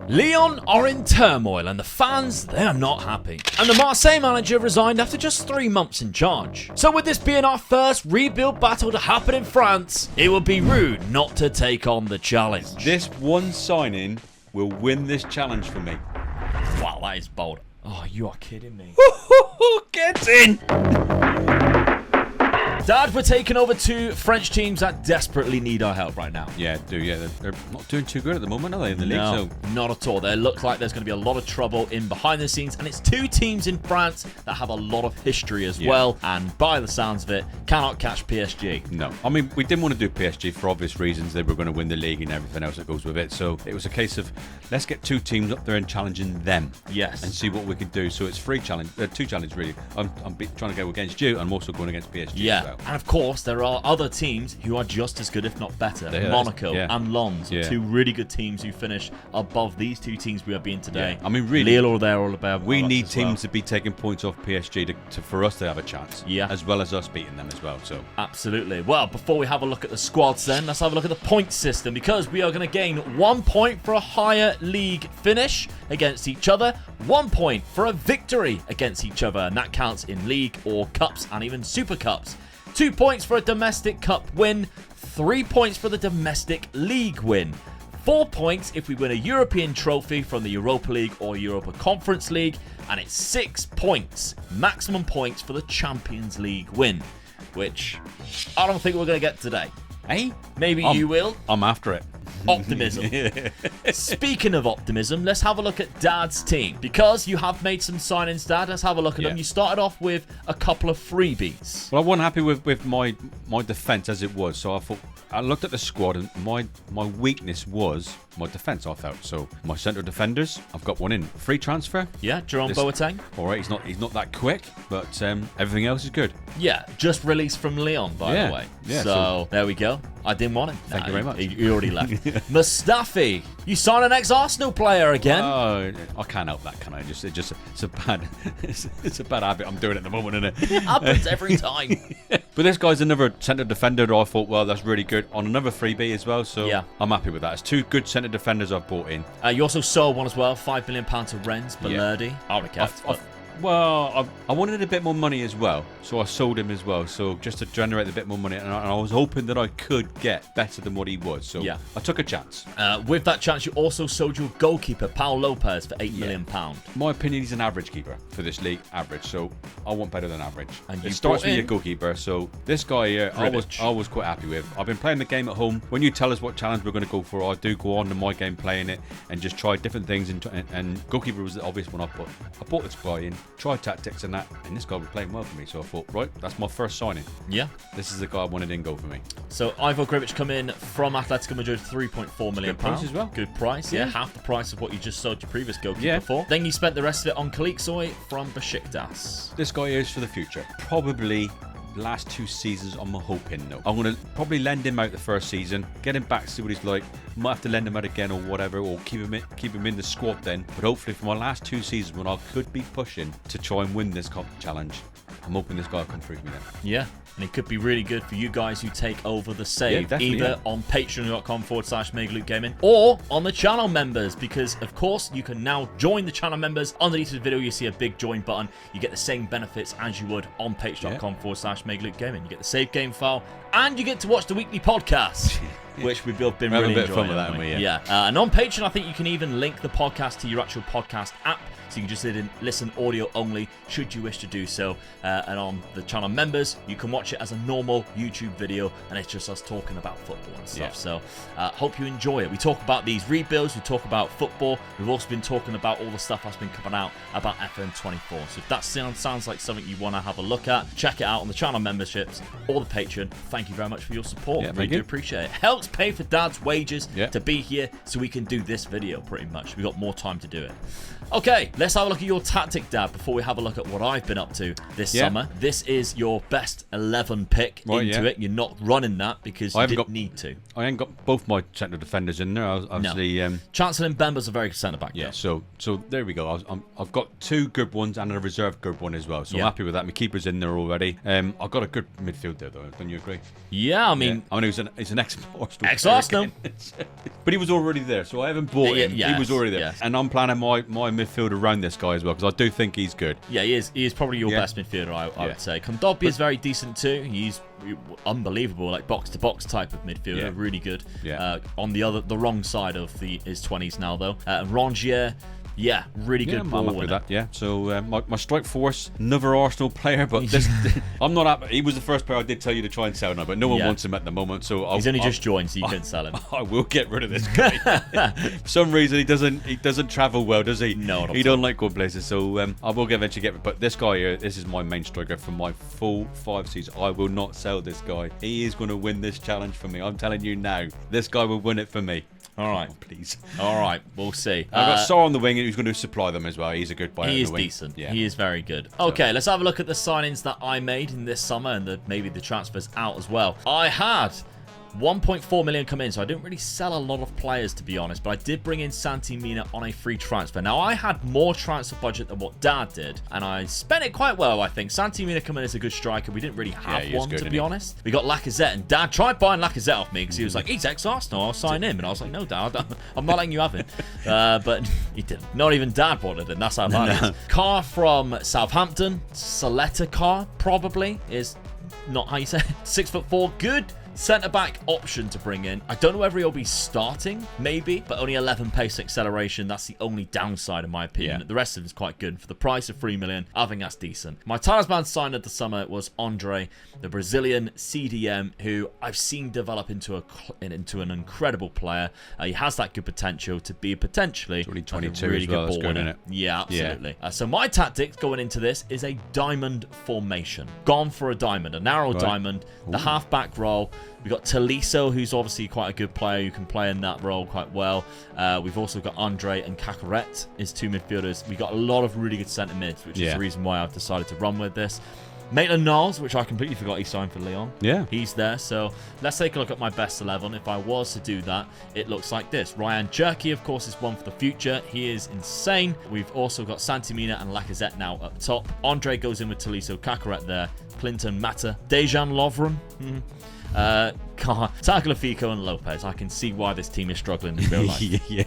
Lyon are in turmoil and the fans, they are not happy. And the Marseille manager resigned after just 3 months in charge. So with this being our first rebuild battle to happen in France, it would be rude not to take on the challenge. This one signing will win this challenge for me. Wow, that is bold. Oh, you are kidding me. Get in! Dad, we're taking over 2 French teams that desperately need our help right now. Yeah, they're not doing too good at the moment, are they, in the league? No, not at all. They look like there's going to be a lot of trouble in behind the scenes, and it's 2 teams in France that have a lot of history as well, and by the sounds of it, cannot catch PSG. No. I mean, we didn't want to do PSG for obvious reasons. They were going to win the league and everything else that goes with it, so it was a case of let's get 2 teams up there and challenging them. Yes. And see what we can do. So it's 2 challenges, really. I'm trying to go against you, and I'm also going against PSG as well. And of course, there are other teams who are just as good, if not better. Monaco and Lens, 2 really good teams who finish above these 2 teams we are being today. Yeah. I mean, really, Lille or there or about. We need teams to be taking points off PSG for us to have a chance. Yeah. As well as us beating them as well. So absolutely. Well, before we have a look at the squads, then let's have a look at the point system, because we are going to gain 1 point for a higher league finish against each other, 1 point for a victory against each other, and that counts in league or cups and even super cups. 2 points for a domestic cup win, 3 points for the domestic league win, 4 points if we win a European trophy from the Europa League or Europa Conference League, and it's 6 points, maximum points for the Champions League win, which I don't think we're going to get today. Hey? Maybe you will. I'm after it. Optimism. Speaking of optimism, let's have a look at Dad's team. Because you have made some signings, Dad, let's have a look at them. You started off with a couple of freebies. Well, I wasn't happy with my defence as it was, so I looked at the squad, and my weakness was my defence, I felt. So my centre defenders, I've got one in. Free transfer. Yeah, Jerome Boateng. All right, he's not that quick, but everything else is good. Yeah, just released from Lyon, by the way. Yeah, so there we go. I didn't want him. Thank you very much. He already left. Mustafi, you signed an ex-Arsenal player again. Oh, I can't help that, can I? It's a bad habit I'm doing at the moment, isn't it? It happens every time. But this guy's another centre defender that I thought, well, that's really good on another freebie as well. So I'm happy with that. It's 2 good centre defenders I've bought in. You also sold one as well, £5 million to Rennes, Balerdi. I would have kept. Well, I wanted a bit more money as well, so I sold him as well. So just to generate a bit more money, and I was hoping that I could get better than what he was. So I took a chance. With that chance, you also sold your goalkeeper, Paul Lopez, for £8 million. My opinion, he's an average keeper for this league, average. So I want better than average. And it starts with your goalkeeper. So this guy here, I was quite happy with. I've been playing the game at home. When you tell us what challenge we're going to go for, I do go on to my game playing it and just try different things. And goalkeeper was the obvious one I put. I bought this guy in, tried tactics and that, and this guy was playing well for me. So I thought, right, that's my first signing. Yeah. This is the guy I wanted in goal for me. So Ivo Gribic come in from Atletico Madrid, £3.4 million. Good price as well. Good price, yeah. Half the price of what you just sold your previous goalkeeper for. Then you spent the rest of it on Kaliksoy from Besiktas. This guy is for the future. Probably last 2 seasons I'm hoping though. I'm going to probably lend him out the first season, get him back, see what he's like. Might have to lend him out again or whatever, or keep him in the squad then. But hopefully for my last 2 seasons when I could be pushing to try and win this challenge, I'm hoping this guy will come through for me then. Yeah. And it could be really good for you guys who take over the save, either on patreon.com/MegaLukeGaming or on the channel members, because of course you can now join the channel members. Underneath the video you see a big join button. You get the same benefits as you would on patreon.com/MegaLukeGaming. You get the save game file and you get to watch the weekly podcast. Which we've been really enjoying. Fun with that, haven't we? And on Patreon, I think you can even link the podcast to your actual podcast app, so you can just listen audio only, should you wish to do so. And on the channel members, you can watch it as a normal YouTube video, and it's just us talking about football and stuff. So, hope you enjoy it. We talk about these rebuilds, we talk about football. We've also been talking about all the stuff that's been coming out about FM24. So if that sounds like something you want to have a look at, check it out on the channel memberships or the Patreon. Thank you very much for your support. Really do appreciate it. Helps pay for Dad's wages to be here so we can do this video pretty much. We've got more time to do it. Okay, let's have a look at your tactic, Dad, before we have a look at what I've been up to this summer. This is your best 11 pick into it. You're not running that because you didn't need to. I ain't got both my centre defenders in there. Obviously, Chancellor and Bemba's a very good centre back. Yeah, so there we go. I've got 2 good ones and a reserve good one as well. So I'm happy with that. My keeper's in there already. I've got a good midfielder though. Don't you agree? Yeah, I mean, he's an ex-Arsenal Ex-Arsenal. Ex-Arsenal. But he was already there, so I haven't bought him. Yeah, he was already there. yeah. And I'm planning my midfield around this guy as well, because I do think he's good. Yeah, he is. He is probably your best midfielder, I would say. Kondogbia is very decent too. He's unbelievable, like box-to-box type of midfielder. Really good. Yeah. On the wrong side of his 20s now, though. Rongier, yeah, really good ball I'm winner. that. Yeah. So my strike force, another Arsenal player, but this I'm not happy. He was the first player I did tell you to try and sell now, but no one wants him at the moment. So he's only just joined, so you can sell him. I will get rid of this guy. For some reason, he doesn't travel well, does he? No, he don't like good places. So I will eventually get rid. But this guy here, this is my main striker for my full 5 seasons. I will not sell this guy. He is going to win this challenge for me. I'm telling you now, this guy will win it for me. All right, please. All right, we'll see. I've got Sar on the wing, and who's going to supply them as well. He's a good player. He is decent. Yeah. He is very good. Okay, let's have a look at the signings that I made in this summer and maybe the transfers out as well. I had 1.4 million come in, so I didn't really sell a lot of players, to be honest, but I did bring in Santi Mina on a free transfer. Now, I had more transfer budget than what Dad did, and I spent it quite well, I think. Santi Mina coming in as a good striker. We didn't really have one, to be honest. We got Lacazette, and Dad tried buying Lacazette off me because he was like, he's ex-Arsenal, I'll sign him. And I was like, no, Dad, I'm not letting you have him. But he didn't. Not even Dad bought it, and that's how bad it is. Car from Southampton, Saleta car, probably, is not how you say it. 6'4", good. Centre-back option to bring in. I don't know whether he'll be starting, maybe, but only 11 pace acceleration. That's the only downside, in my opinion. The rest of it is quite good. For the price of 3 million, I think that's decent. My talisman sign of the summer was Andre, the Brazilian CDM, who I've seen develop into an incredible player. He has that good potential to be potentially like a really good ball winner. Yeah, absolutely. So my tactics going into this is a diamond formation. Gone for a diamond, a narrow diamond, the half-back role. We've got Tolisso, who's obviously quite a good player who can play in that role quite well. We've also got Andre and Cacaret as 2 midfielders. We've got a lot of really good centre mids, which is the reason why I've decided to run with this. Maitland-Niles, which I completely forgot he signed for Lyon. Yeah. He's there. So let's take a look at my best 11. If I was to do that, it looks like this. Ryan Cherki, of course, is one for the future. He is insane. We've also got Santimina and Lacazette now up top. Andre goes in with Tolisso, Cacaret there. Clinton, Mata, Dejan Lovren. Tagliafico and Lopez. I can see why this team is struggling in real life.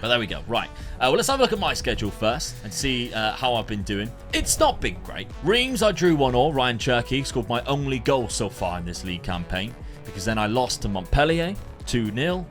But there we go. Right. Well, let's have a look at my schedule first and see how I've been doing. It's not been great. Reims, I drew 1-1. Ryan Cherki scored my only goal so far in this league campaign, because then I lost to Montpellier 2-0.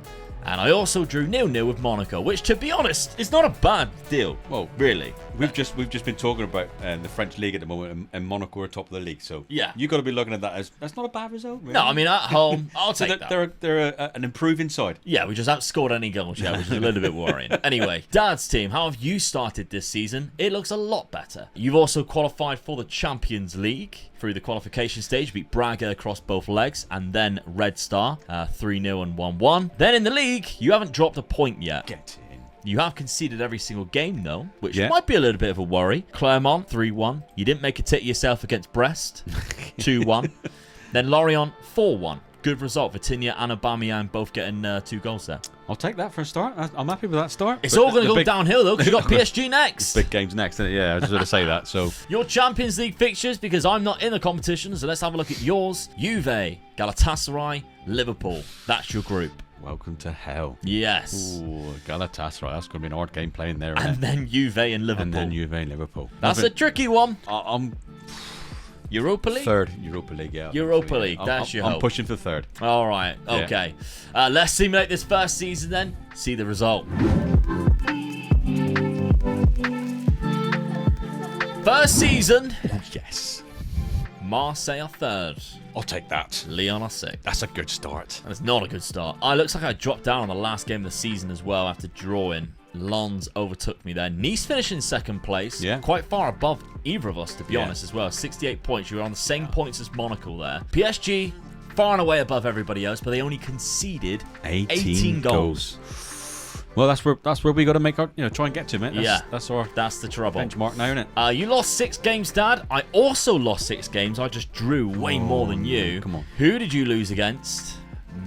And I also drew 0-0 with Monaco, which, to be honest, is not a bad deal. Well, really. We've just been talking about the French league at the moment, and Monaco are top of the league. So you got to be looking at that as that's not a bad result. Really. No, I mean at home, I'll take that. They're an improving side. Yeah, we just outscored any goals yet, which is a little bit worrying. Anyway, Dad's team, how have you started this season? It looks a lot better. You've also qualified for the Champions League through the qualification stage. Beat Braga across both legs, and then Red Star 3-0 and 1-1. Then in the league, you haven't dropped a point yet. Get in. You have conceded every single game, though, which might be a little bit of a worry. Clermont, 3-1. You didn't make a tit of yourself against Brest, 2-1. Then Lorient, 4-1. Good result. Vitinha and Aubameyang both getting 2 goals there. I'll take that for a start. I'm happy with that start. It's all going to go downhill, though, because you've got PSG next. Big games next, isn't it? Yeah, I was just going to say that. So your Champions League fixtures, because I'm not in the competition, so let's have a look at yours. Juve, Galatasaray, Liverpool. That's your group. Welcome to hell. Yes. Ooh, Galatasaray. That's going to be an hard game playing there. And then Juve and Liverpool. That's a tricky one. I'm Europa League? Third. Europa League, yeah. Europa League. That's your hope. I'm pushing for third. All right. Okay. Let's simulate this first season then. See the result. First season. Yes. Marseille are third. I'll take that. Lyon are sixth. That's a good start. That's not a good start. It looks like I dropped down on the last game of the season as well after drawing. Lens overtook me there. Nice finished in second place. Yeah. Quite far above either of us, to be honest, as well. 68 points. You were on the same points as Monaco there. PSG, far and away above everybody else, but they only conceded 18 goals. Well, that's where we got to make our, try and get to, mate. That's the trouble. Benchmark now, isn't it? You lost 6 games, Dad. I also lost 6 games. I just drew way more than you. Come on. Who did you lose against?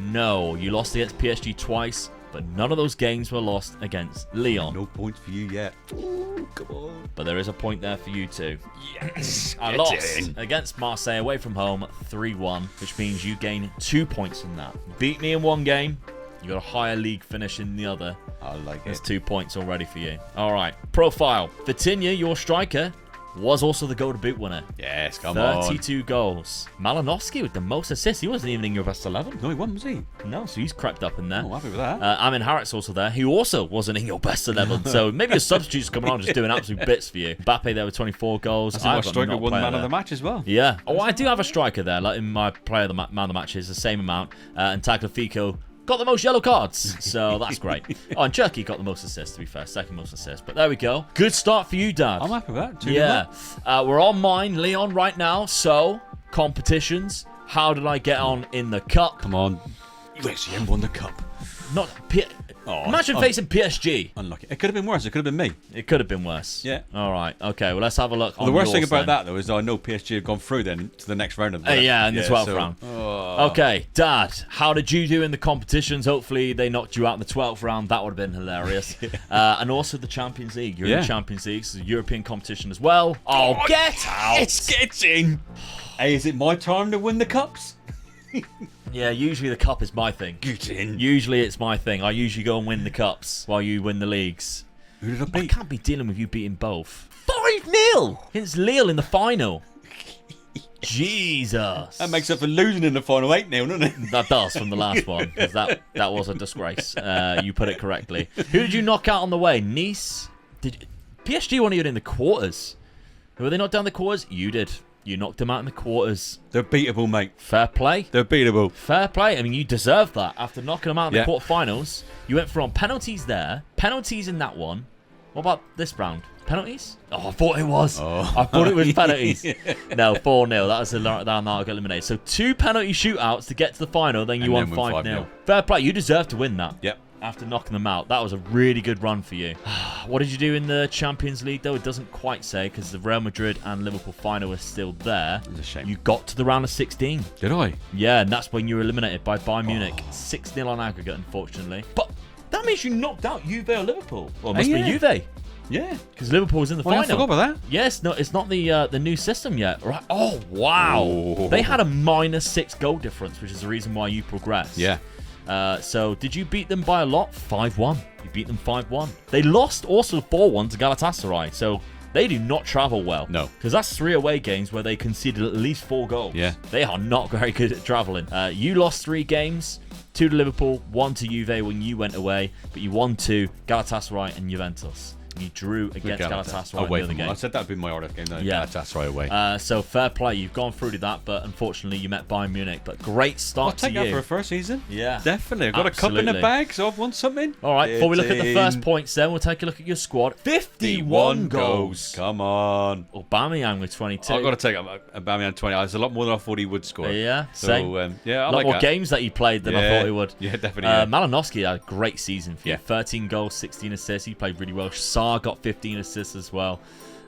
No, you lost against PSG twice. but none of those games were lost against Lyon. No points for you yet. Ooh, come on. But there is a point there for you too. Yes. I lost against Marseille away from home 3-1, which means you gain 2 points from that. Beat me in one game. You got a higher league finish in the other. I like it. There's 2 points already for you. All right. Profile. Vitinha, your striker, was also the goal to boot winner. Yes, come on. 32 goals. Malinowski with the most assists. He wasn't even in your best 11. No, he wasn't, was he? No, so he's crept up in there. Oh, happy with that. Amin Harit's also there, who also wasn't in your best 11. So maybe a substitute's coming on just doing absolute bits for you. Mbappe there with 24 goals. I think my striker won man of the match as well. Yeah. Oh, I do have a striker there. Like in my player of the man of the match is the same amount. And Tagliafico got the most yellow cards, so that's great. Oh, and Cherky got the most assists, to be fair. Second most assists. But there we go. Good start for you, Dad. I'm happy with that. Yeah. We're on mine, Lyon, right now. So, competitions. How did I get on in the cup? Come on. You actually haven't won the cup. Not Imagine facing PSG. Unlucky. It could have been worse. It could have been me. It could have been worse. Yeah. All right. Okay. Well, let's have a look. Well, the worst thing about that, though, is I know PSG have gone through then to the next round of the yeah, in the 12th round. Okay, Dad, how did you do in the competitions? Hopefully, they knocked you out in the 12th round. That would have been hilarious. And also the Champions League. You're in the Champions League. It's a European competition as well. Oh, get out! It's getting. Hey, is it my time to win the cups? Yeah, usually the cup is my thing. Get in. Usually it's my thing. I usually go and win the cups while you win the leagues. Who did I beat? I can't be dealing with you beating both. 5-0 against Lille in the final. Jesus. That makes up for losing in the final 8-0, doesn't it? That does from the last one, because that was a disgrace. You put it correctly. Who did you knock out on the way? Nice? PSG weren't even in the quarters. Were they not down the quarters? You did. You knocked them out in the quarters. They're beatable, mate. Fair play. They're beatable. Fair play. I mean, you deserve that. After knocking them out in the quarterfinals, you went from penalties there, penalties in that one. What about this round? Penalties? Oh, I thought it was. Oh. I thought it was penalties. No, 4-0. That was the round that I got eliminated. So 2 penalty shootouts to get to the final, then you won 5-0. Fair play. You deserve to win that. Yep. After knocking them out. That was a really good run for you. What did you do in the Champions League, though? It doesn't quite say, because the Real Madrid and Liverpool final are still there. It's a shame. You got to the round of 16. Did I? Yeah, and that's when you were eliminated by Bayern Munich. 6-0 on aggregate, unfortunately. But that means you knocked out Juve or Liverpool. Well, it must be Juve. Yeah. Because Liverpool was in the final. I forgot about that. Yes, no, it's not the new system yet. Right. Oh, wow. Oh. They had a -6 goal difference, which is the reason why you progressed. Yeah. So, did you beat them by a lot? 5-1. You beat them 5-1. They lost also 4-1 to Galatasaray. So, they do not travel well. No. Because that's 3 away games where they conceded at least 4 goals. Yeah. They are not very good at traveling. You lost 3 games. 2 to Liverpool, 1 to Juve when you went away. But you won 2, Galatasaray and Juventus. You drew against Galatasaray away in the other game. I said that would be my RF game, though. Yeah. Galatasaray away. So fair play. You've gone through to that, but unfortunately you met Bayern Munich. But great start to you. I'll take that for a first season. Yeah. Definitely. I've got a cup in the bag, so I've won something. All right, before we look at the first points then, we'll take a look at your squad. 51 goals. Come on. Aubameyang with 22. I've got to take Aubameyang 20. It's a lot more than I thought he would score. Yeah, same. So, a lot more games that he played than I thought he would. Yeah, definitely. Malinowski had a great season for you. 13 goals, 16 assists. He played really well. Sarr got 15 assists as well.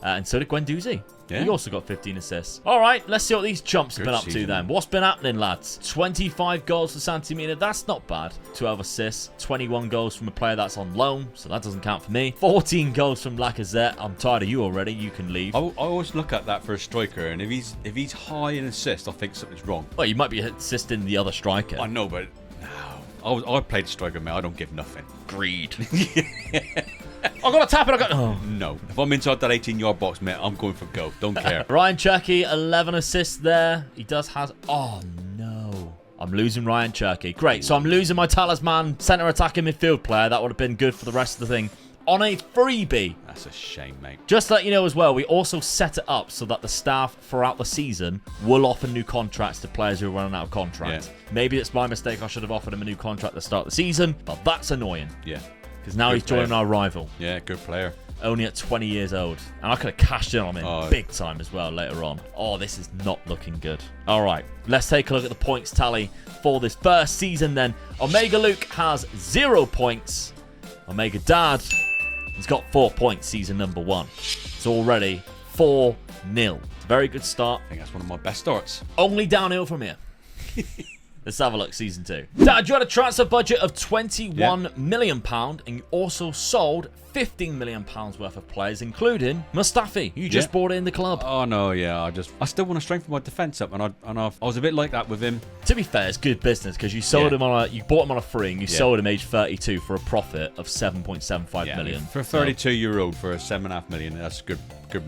And so did Guendouzi. Yeah. He also got 15 assists. All right, let's see what these chumps have been up to then. What's been happening, lads? 25 goals for Santimina. That's not bad. 12 assists. 21 goals from a player that's on loan, so that doesn't count for me. 14 goals from Lacazette. I'm tired of you already. You can leave. I always look at that for a striker, and if he's high in assists, I think something's wrong. Well, you might be assisting the other striker. I know, but no. I played striker, mate. I don't give nothing. Greed. I got to tap it. Oh. No. If I'm inside that 18-yard box, mate, I'm going for goal. Don't care. Ryan Cherky, 11 assists there. He does have... Oh, no. I'm losing Ryan Cherky. Great. So I'm losing my talisman centre attacking midfield player. That would have been good for the rest of the thing. On a freebie. That's a shame, mate. Just to let you know as well, we also set it up so that the staff throughout the season will offer new contracts to players who are running out of contract. Yeah. Maybe it's my mistake. I should have offered him a new contract at the start of the season, but that's annoying. Yeah. Because now he's joining our rival. Yeah, good player. Only at 20 years old. And I could have cashed in on him big time as well later on. Oh, this is not looking good. All right, let's take a look at the points tally for this first season then. Omega Luke has 0 points. Omega Dad has got 4 points season number 1. It's already 4-0. It's a very good start. I think that's one of my best starts. Only downhill from here. Let's have a look, Season 2. Dad, you had a transfer budget of £21 million, and you also sold £15 million worth of players, including Mustafi, you just brought in the club. Oh no, yeah, I still want to strengthen my defense up, and I was a bit like that with him. To be fair, it's good business because you sold him on you bought him on a free, and you sold him age 32 for a profit of 7.75 million. For a 32-year-old for a 7.5 million, that's good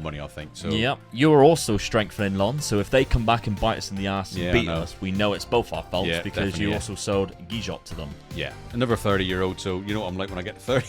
money, I think. So yep, you're also strengthening Lyon. So if they come back and bite us in the ass and beat us, we know it's both our faults because you also sold Guijot to them. Yeah, another 30-year-old. So you know what I'm like when I get to 30.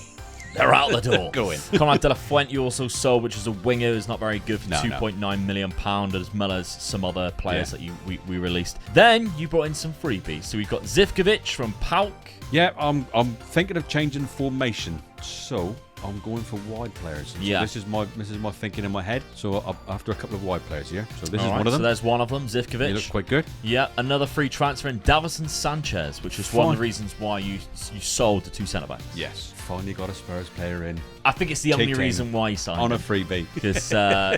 They're out the door. Go in. Conrad de la Fuente you also sold, which is a winger who's not very good for £2.9 million, as well as some other players that we released. Then you brought in some freebies. So we've got Zivkovic from PAOK. Yeah, I'm thinking of changing formation. So I'm going for wide players. So this is my thinking in my head. So after a couple of wide players here. So this is one of them. So there's one of them, Zivkovic. He looks quite good. Yeah, another free transfer in Davison Sanchez, which is one of the reasons why you sold the 2 centre-backs. Yes, finally got a Spurs player in. I think it's the only reason why he signed on a freebie. Because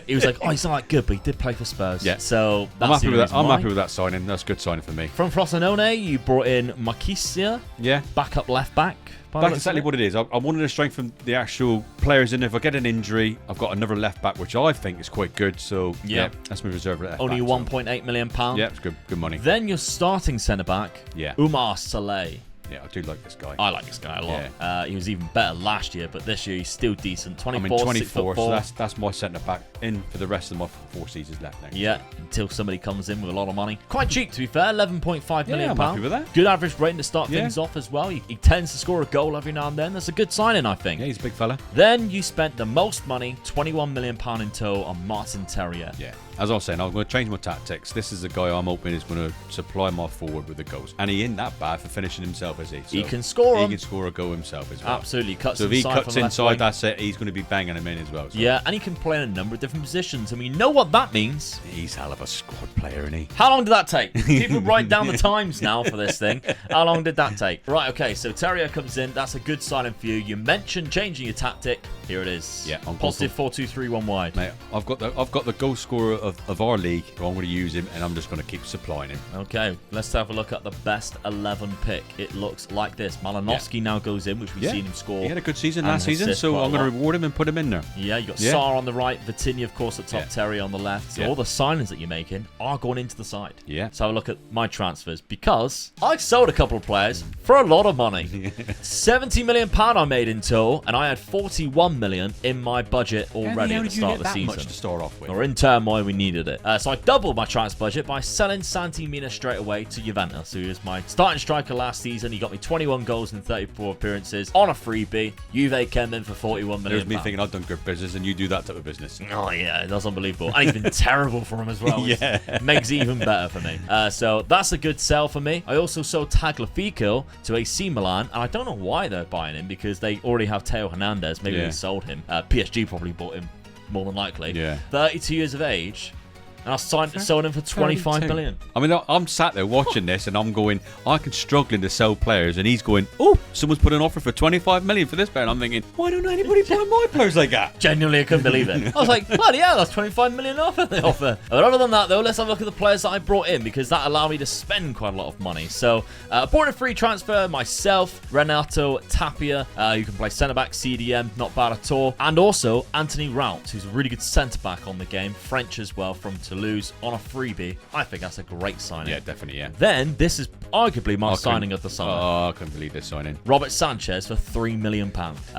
he was like, oh, he's not that good, but he did play for Spurs. Yeah. So I'm happy with that. I'm happy with that signing. That's a good signing for me. From Frosinone, you brought in Marquisia. Yeah. Backup left back. That's exactly what it is. I wanted to strengthen the actual players in. If I get an injury, I've got another left back, which I think is quite good. So that's my reserve left back. Only £1.8 million. Yeah, it's good money. Then your starting centre back, Umar Saleh. Yeah, I do like this guy. I like this guy a lot. Yeah. He was even better last year, but this year he's still decent. 24, so that's my centre back in for the rest of my 4 seasons left next year. Until somebody comes in with a lot of money. Quite cheap, to be fair. £11.5 million. I'm happy with that. Good average rating to start things off as well. He tends to score a goal every now and then. That's a good signing, I think. Yeah, he's a big fella. Then you spent the most money, £21 million in total, on Martin Terrier. Yeah. As I was saying, I'm going to change my tactics. This is the guy I'm hoping is going to supply my forward with the goals. And he ain't that bad for finishing himself, is he? So he can score He can score a goal himself as well. Absolutely. So if he cuts inside, that's it. He's going to be banging him in as well. So. Yeah, and he can play in a number of different positions. And we know what that means. He's hell of a squad player, isn't he? How long did that take? People write down the times now for this thing. How long did that take? Right, okay, so Terrier comes in. That's a good signing for you. You mentioned changing your tactic. Here it is. Yeah, positive 4-2-3-1 wide. Mate, I've got the goal scorer of our league. So I'm going to use him, and I'm just going to keep supplying him. Okay, let's have a look at the best 11 pick. It looks like this. Malinowski now goes in, which we've seen him score. He had a good season last season, so I'm going to reward him and put him in there. Yeah, you got Sarr on the right, Vitinha, of course, at top, Terry on the left. So all the signings that you're making are going into the side. Yeah. So have a look at my transfers, because I sold a couple of players for a lot of money. £70 million I made in total, and I had £41 million in my budget already at the start of the season. Much to start off with? Or in turmoil, we needed it. So I doubled my transfer budget by selling Santi Mina straight away to Juventus, who is my starting striker last season. He got me 21 goals in 34 appearances on a freebie. Juve came in for £41 million. There's me thinking I've done good business, and you do that type of business. Oh, yeah, that's unbelievable. And he's been terrible for him as well. Makes it even better for me. So that's a good sell for me. I also sold Tagliafico to AC Milan, and I don't know why they're buying him, because they already have Teo Hernandez. Maybe they sold him. PSG probably bought him, more than likely. 32 years of age. And I sold him for 25 million. I mean, I'm sat there watching this, and I'm going, I can struggling to sell players, and he's going, oh, someone's put an offer for 25 million for this player. And I'm thinking, why don't anybody buy my players like that? Genuinely, I couldn't believe it. I was like, bloody hell, that's 25 million off the offer. But other than that, though, let's have a look at the players that I brought in, because that allowed me to spend quite a lot of money. So, bought a free transfer myself, Renato Tapia, who can play centre-back, CDM, not bad at all. And also, Anthony Rout, who's a really good centre-back on the game, French as well, from Toulouse, on a freebie. I think that's a great signing. Yeah, definitely, yeah. Then, this is arguably my signing of the summer. Oh, I couldn't believe this signing. Robert Sanchez for £3 million.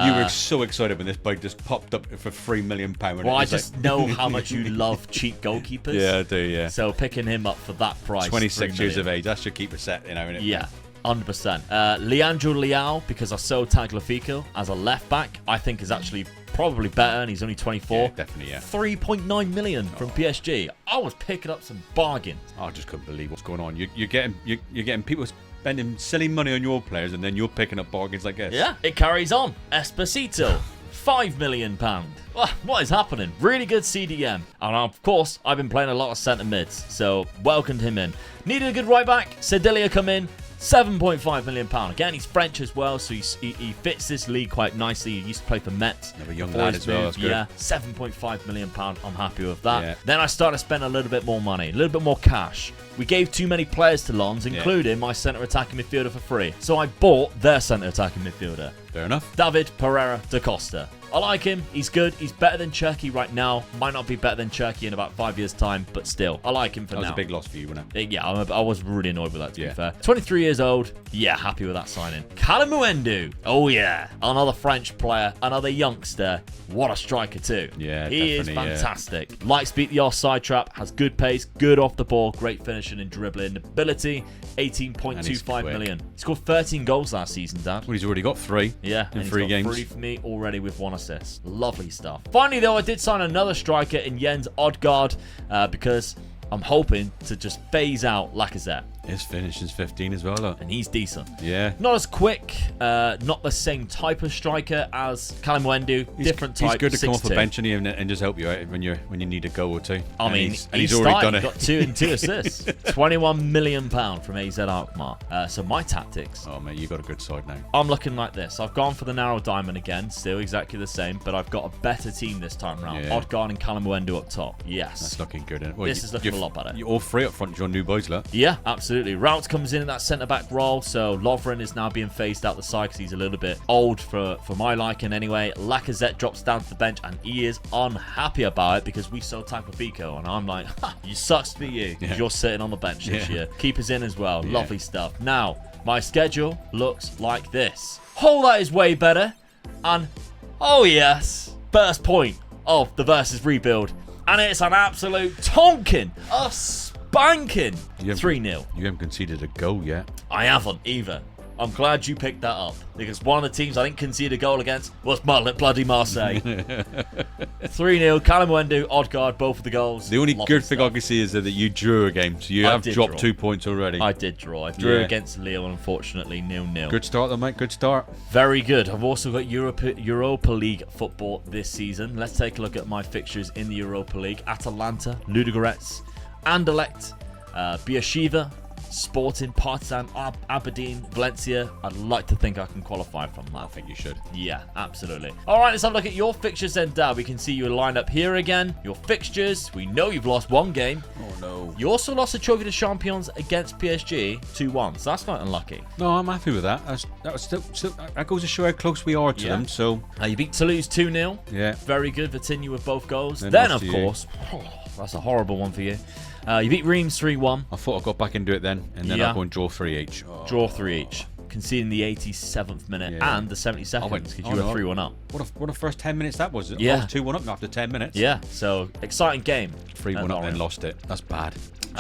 You were so excited when this bike just popped up for £3 million. Well, I just know how much you love cheap goalkeepers. Yeah, I do, yeah. So picking him up for that price. 26 years of age. That's your keeper set, you know, innit? Yeah. 100%. Leandro Leao, because I sold Tagliafico as a left back, I think is actually probably better, and he's only 24. Yeah, definitely, yeah. 3.9 million from PSG. I was picking up some bargains. I just couldn't believe what's going on. You're getting people spending silly money on your players, and then you're picking up bargains like this. Yeah, it carries on. Esposito, £5 million. What is happening? Really good CDM. And of course, I've been playing a lot of centre mids, so welcomed him in. Needed a good right back. Sedilia come in. £7.5 million. Again, he's French as well, so he fits this league quite nicely. He used to play for Metz. Another young lad as well. That's good. Yeah, £7.5 million. I'm happy with that. Yeah. Then I started to spend a little bit more money, a little bit more cash. We gave too many players to Lons, including my centre attacking midfielder for free. So I bought their centre attacking midfielder. Fair enough. David Pereira da Costa. I like him. He's good. He's better than Cherky right now. Might not be better than Cherky in about 5 years' time, but still, I like him for now. That was a big loss for you, wasn't it? Yeah, I was really annoyed with that, to be fair. 23 years old. Yeah, happy with that signing. Kalamuendu. Oh, yeah. Another French player. Another youngster. What a striker, too. Yeah, he is fantastic. Likes beat the offside trap. Has good pace. Good off the ball. Great finishing and dribbling ability. 18.25 million. He scored 13 goals last season, Dad. Well, he's already got 3. Yeah, in 3 games. 3 for me already with 1 assist. Lovely stuff. Finally, though, I did sign another striker in Jens Odgaard because I'm hoping to just phase out Lacazette. His finish is 15 as well, though. And he's decent. Yeah. Not as quick, not the same type of striker as Kalamuendu. Different type. He's good to come off the 6'2". bench and just help you out when you need a goal or two. I mean, he's already done it. He got 2 and 2 assists. £21 million from AZ Alkmaar. So my tactics. Oh, man, you got a good side now. I'm looking like this. I've gone for the narrow diamond again. Still exactly the same, but I've got a better team this time round. Yeah. Odgaard and Kalamuendu up top. Yes. That's looking good, isn't it? Well, this is looking a lot better. You're all 3 up front, your new boys, look. Yeah, absolutely. Routes comes in that centre-back role, so Lovren is now being phased out the side because he's a little bit old for my liking anyway. Lacazette drops down to the bench, and he is unhappy about it because we sold Tagliafico, and I'm like, you sucks to be you. Yeah. You're sitting on the bench this year. Keepers in as well. Yeah. Lovely stuff. Now, my schedule looks like this. Oh, that is way better. And, oh yes, first point of the Versus rebuild. And it's an absolute tonkin. A spanking 3-0. You haven't conceded a goal yet. I haven't either. I'm glad you picked that up because one of the teams I didn't concede a goal against was bloody Marseille. 3-0. Kalamuendu, Odgaard, both of the goals. The only good thing I can see is that you drew a game, so you have dropped 2 points already. I did draw. I drew against Lyon, unfortunately, 0-0. Good start, though, mate. Good start. Very good. I've also got Europa League football this season. Let's take a look at my fixtures in the Europa League. Atalanta, Ludogorets, Anderlecht, Beersheva, Sporting, Partizan, Aberdeen, Valencia. I'd like to think I can qualify from that. I think you should. Yeah, absolutely. All right, let's have a look at your fixtures then, Dad. We can see you lined up here again. Your fixtures. We know you've lost 1 game. Oh, no. You also lost a Trophy de Champions against PSG 2-1, so that's quite unlucky. No, I'm happy with that. That goes to show how close we are to them. So you beat Toulouse 2-0. Yeah. Very good. Vitinha with both goals. Then of course, that's a horrible one for you. You beat Reims 3-1. I thought I got back into it then, and then I'll go and draw 3 each. Oh. Draw 3 each. Conceding the 87th minute and the 72nd because you were 3-1 up. What a first 10 minutes that was. Yeah. I was 2-1 up after 10 minutes. Yeah, so exciting game. 3-1 up and then lost it. That's bad.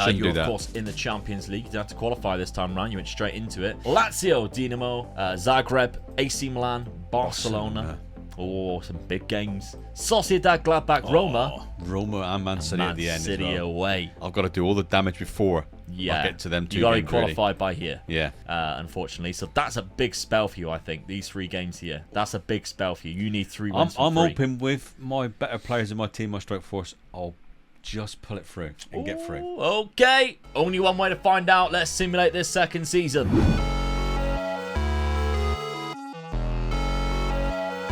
You were, of course, in the Champions League. You didn't have to qualify this time around. You went straight into it. Lazio, Dinamo, Zagreb, AC Milan, Barcelona. Oh, some big games. Sociedad, Gladbach, Roma. Roma and Man City at the end City as well. Away. I've got to do all the damage before I get to them 2 games. You got to qualify by here. Yeah. Unfortunately. So that's a big spell for you, I think. These 3 games here. That's a big spell for you. You need 3 wins I'm hoping with my better players in my team, my strike force, I'll just pull it through and get through. Okay. Only one way to find out. Let's simulate this second season.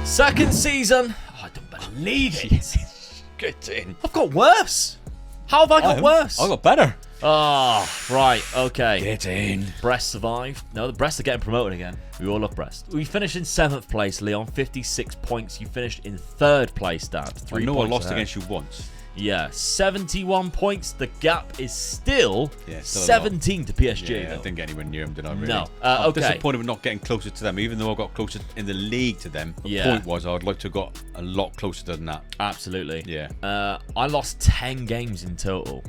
Second season. Oh, I don't believe it. Get in. I've got worse. How have I got worse? I got better. Oh, right. Okay. Get in. Brest survived. No, the Brest are getting promoted again. We all love Brest. We finished in 7th place, Leon. 56 points. You finished in 3rd place, Dad. 3 I know points I lost ahead. against you once. Yeah, 71 points. The gap is still, 17 to PSG. Yeah, I didn't get anywhere near them, did I, really? No. I'm disappointed with not getting closer to them, even though I got closer in the league to them. The point was I would like to have got a lot closer than that. Absolutely. Yeah. I lost 10 games in total.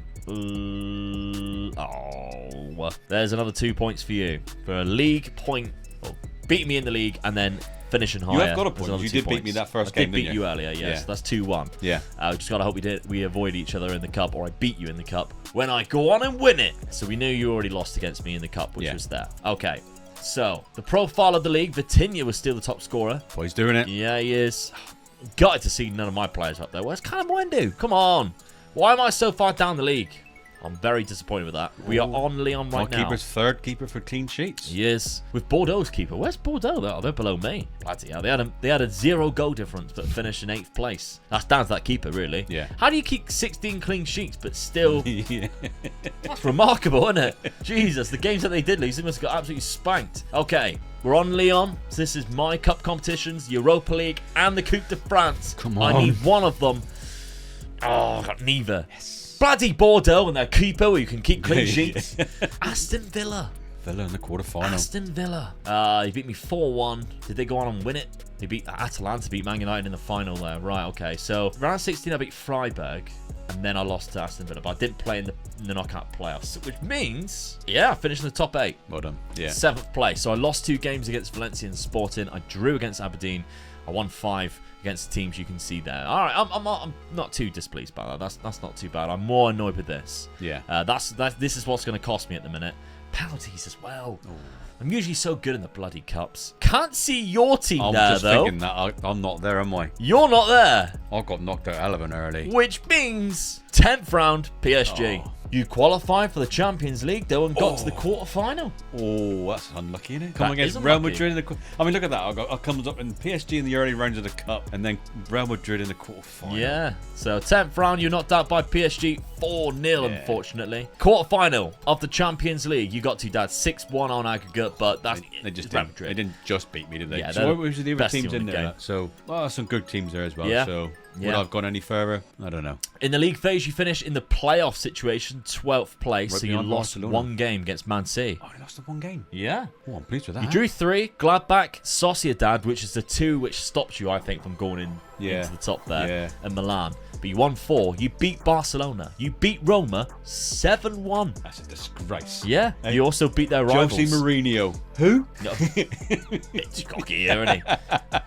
There's another 2 points for you. For a league point. Well, beat me in the league and then finishing higher. You have got a point. You did beat me that first game, didn't you? I did beat you earlier, yes. That's 2-1. Yeah. Just got to hope we avoid each other in the cup, or I beat you in the cup when I go on and win it. So we knew you already lost against me in the cup, which was there. Okay. So, the profile of the league, Vitinha was still the top scorer. Well, he's doing it. Yeah, he is. Gutted to see none of my players up there. Where's Kalamuendu? Come on. Why am I so far down the league? I'm very disappointed with that. We are on Lyon right now. My keeper's third keeper for clean sheets. Yes. With Bordeaux's keeper. Where's Bordeaux? Oh, they're below me. Bloody hell. They had a 0 goal difference, but finished in 8th place. That's down to that keeper, really. Yeah. How do you keep 16 clean sheets, but still... Yeah. That's remarkable, isn't it? Jesus, the games that they did lose, they must have got absolutely spanked. Okay. We're on Lyon. So this is my cup competitions, Europa League, and the Coupe de France. Come on. I need one of them. Oh, I got neither. Yes. Bloody Bordeaux and their keeper where you can keep clean sheets. Aston Villa. Villa in the quarterfinal. Aston Villa. He beat me 4-1. Did they go on and win it? They beat Atalanta, beat Man United in the final there. Right, okay. So round 16, I beat Freiburg. And then I lost to Aston Villa. But I didn't play in the knockout playoffs. Which means, yeah, I finished in the top 8. Well done. Yeah. 7th place. So I lost 2 games against Valencia and Sporting. I drew against Aberdeen. I won 5 against the teams you can see there. All right, I'm not too displeased by that. That's not too bad. I'm more annoyed with this. Yeah. This is what's going to cost me at the minute. Penalties as well. Ooh. I'm usually so good in the bloody cups. Can't see your team I'm there, just though. thinking that I'm not there, am I? You're not there. I got knocked out 11 early. Which means 10th round PSG. Oh. You qualified for the Champions League, though, and got to the quarterfinal. Oh, that's unlucky, isn't it? Come against Real Madrid in the... I mean, look at that. I comes up in PSG in the early rounds of the Cup, and then Real Madrid in the quarterfinal. Yeah. So, 10th round, you're knocked out by PSG 4-0, unfortunately. Quarterfinal of the Champions League. You got to, Dad, 6-1 on aggregate, but that's... They just didn't. They didn't just beat me, did they? Yeah, so, what was the other teams in there? So, some good teams there as well. Yeah. So... Would I have gone any further? I don't know. In the league phase, you finished in the playoff situation, 12th place, so you lost one game against Man City. Oh, you lost the one game? Yeah. Oh, I'm pleased with that. You drew 3, Gladbach, Sociedad, which is the 2 which stopped you, I think, from going into the top there, and Milan. But you won 4. You beat Barcelona. You beat Roma 7-1. That's a disgrace. Yeah. Hey, you also beat their rivals. Jose Mourinho. Who? No. It's cocky here, isn't he?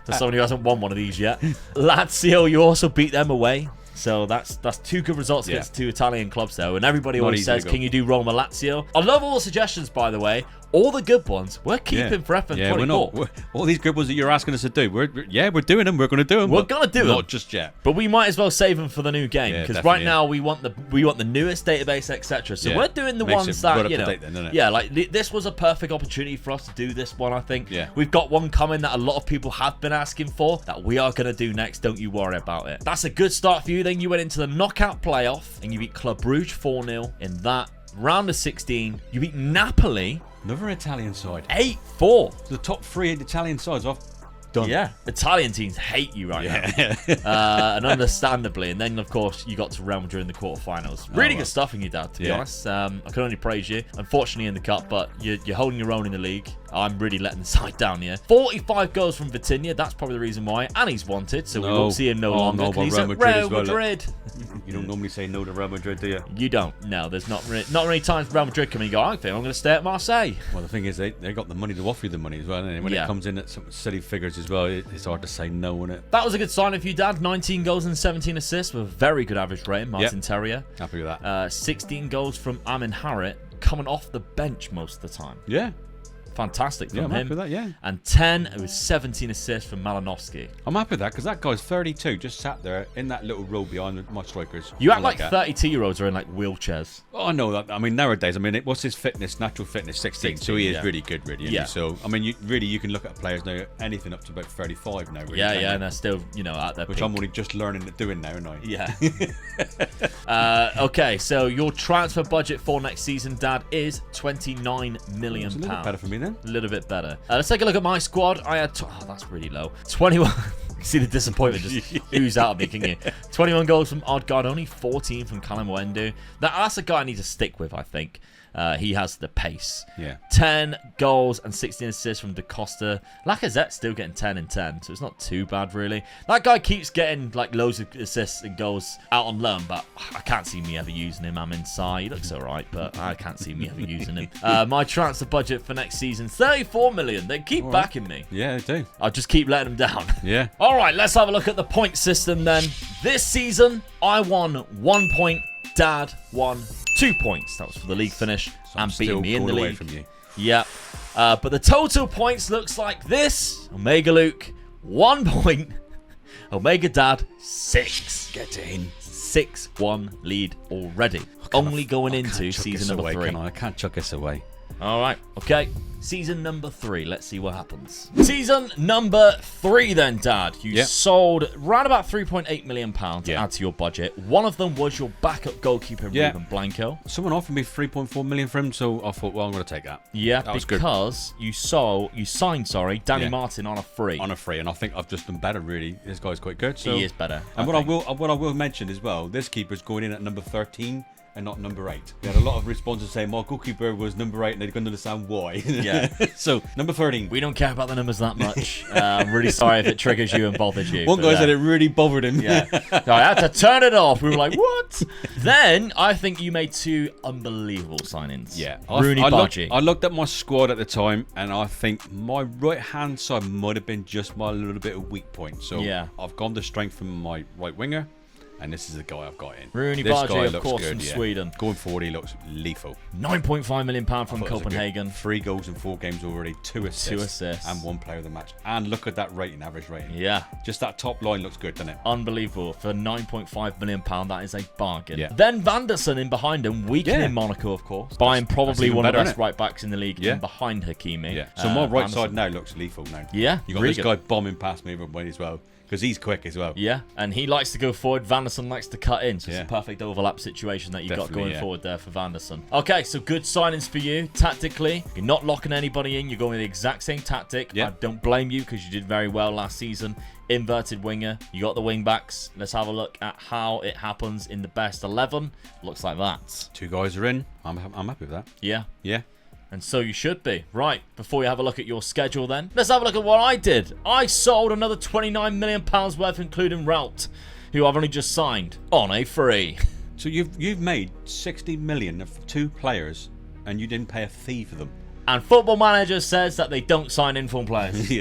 For someone who hasn't won one of these yet. Lazio, you also beat them away. So that's 2 good results against 2 Italian clubs, though. And everybody always says, can you do Roma Lazio? I love all the suggestions, by the way. All the good ones, we're keeping for FM24. Yeah, we're not. All these good ones that you're asking us to do, we're doing them. We're going to do them. We're going to do them. Not just yet. But we might as well save them for the new game. Because right now, we want the newest database, etc. So we're doing the ones that, you know. Like this was a perfect opportunity for us to do this one, I think. Yeah. We've got one coming that a lot of people have been asking for that we are going to do next. Don't you worry about it. That's a good start for you. Then you went into the knockout playoff and you beat Club Brugge 4-0 in that. Round of 16, you beat Napoli. Another Italian side. 8-4. The top 3 Italian sides I've done. Yeah. Italian teams hate you right now. And understandably. And then, of course, you got to Real Madrid in the quarterfinals. Really good stuff in you, Dad, to be honest. I can only praise you. Unfortunately, in the cup, but you're holding your own in the league. I'm really letting the side down here. 45 goals from Vitinha. That's probably the reason why. And he's wanted, so we won't see him no longer. He's at Real Madrid. You don't normally say no to Real Madrid, do you? You don't. No, there's not many times Real Madrid come and go, I think I'm going to stay at Marseille. Well, the thing is, they got the money to offer you the money as well. And when it comes in at some silly figures as well, it's hard to say no, isn't it? That was a good sign of you, Dad. 19 goals and 17 assists with a very good average rating. Martin Terrier. Happy with that. 16 goals from Amin Harit, coming off the bench most of the time. Yeah. Fantastic from I'm him. happy with that, And 10, it was 17 assists from Malinovsky. I'm happy with that because that guy's 32, just sat there in that little row behind my strikers. You act like 32-year-olds are in like wheelchairs. Oh, I know that. I mean, nowadays, what's his fitness, natural fitness? 16. So he is really good, really. Yeah. So, I mean, you can look at players now, anything up to about 35 now, really. Yeah, and they're still, at their Which peak. I'm only just learning at doing now, aren't I? Yeah. Okay, so your transfer budget for next season, Dad, is £29 million. It's a little bit better for me then. A little bit better. Let's take a look at my squad. I had... that's really low. 21... You see the disappointment just ooze out of me, can you? 21 goals from Odegaard, only 14 from Callum Wendu. That's a guy I need to stick with, I think. He has the pace. Yeah. 10 goals and 16 assists from Da Costa. Lacazette's still getting 10 and 10, so it's not too bad, really. That guy keeps getting like loads of assists and goals out on loan, but I can't see me ever using him. I'm inside. He looks all right, but I can't see me ever using him. My transfer budget for next season, 34 million. They keep backing me. Yeah, they do. I'll just keep letting them down. Yeah. All right, let's have a look at the point system then. This season, I won 1 point. Dad won 2 points. That was for the league finish and beating me in the league. From you. Yeah. But the total points looks like this. Omega Luke, 1 point. Omega Dad, 6. Get in. 6-1 lead already. Only going into season number 3. I can't chuck this away. All right, okay. Season number 3. Let's see what happens. Season number 3 then, Dad. You sold around about £3.8 million to add to your budget. One of them was your backup goalkeeper, Ruben Blanco. Someone offered me 3.4 million for him, so I thought, well, I'm going to take that. Yeah, that because you signed Danny Martin on a free. On a free, and I think I've just done better, really. This guy's quite good. So. He is better. And what I will mention as well, this keeper's going in at number 13. And not number 8. We had a lot of responses saying my goalkeeper was number 8 and they're going to understand why. Yeah. So, number 13. We don't care about the numbers that much. I'm really sorry if it triggers you and bothers you. One guy said it really bothered him. Yeah. So I had to turn it off. We were like, what? Then, I think you made 2 unbelievable signings. Yeah. Rooney Bargy. I looked at my squad at the time and I think my right-hand side might have been just my little bit of weak point. So, I've gone to strengthen my right winger. And this is the guy I've got in. Rooney Bargy, of course, from Sweden. Going forward, he looks lethal. £9.5 million from Copenhagen. 3 goals in 4 games already, 2 assists. And 1 player of the match. And look at that average rating. Yeah. Just that top line looks good, doesn't it? Unbelievable. For £9.5 million, that is a bargain. Yeah. Then Vanderson in behind him, weakening Monaco, of course. Buying probably one of the best right-backs in the league in behind Hakimi. Yeah. So my right side now looks lethal now. Yeah. You got this guy bombing past me as well. Because he's quick as well. Yeah, and he likes to go forward. Vanderson likes to cut in. So it's a perfect overlap situation that you've got going forward there for Vanderson. Okay, so good signings for you. Tactically, you're not locking anybody in. You're going with the exact same tactic. Yeah. I don't blame you because you did very well last season. Inverted winger. You got the wing backs. Let's have a look at how it happens in the best 11. Looks like that. 2 guys are in. I'm happy with that. Yeah. Yeah. And so you should be. Right, before we have a look at your schedule then, let's have a look at what I did. I sold another £29 million worth, including Rout, who I've only just signed on a free. So you've made 60 million of 2 players, and you didn't pay a fee for them. And Football Manager says that they don't sign informed players.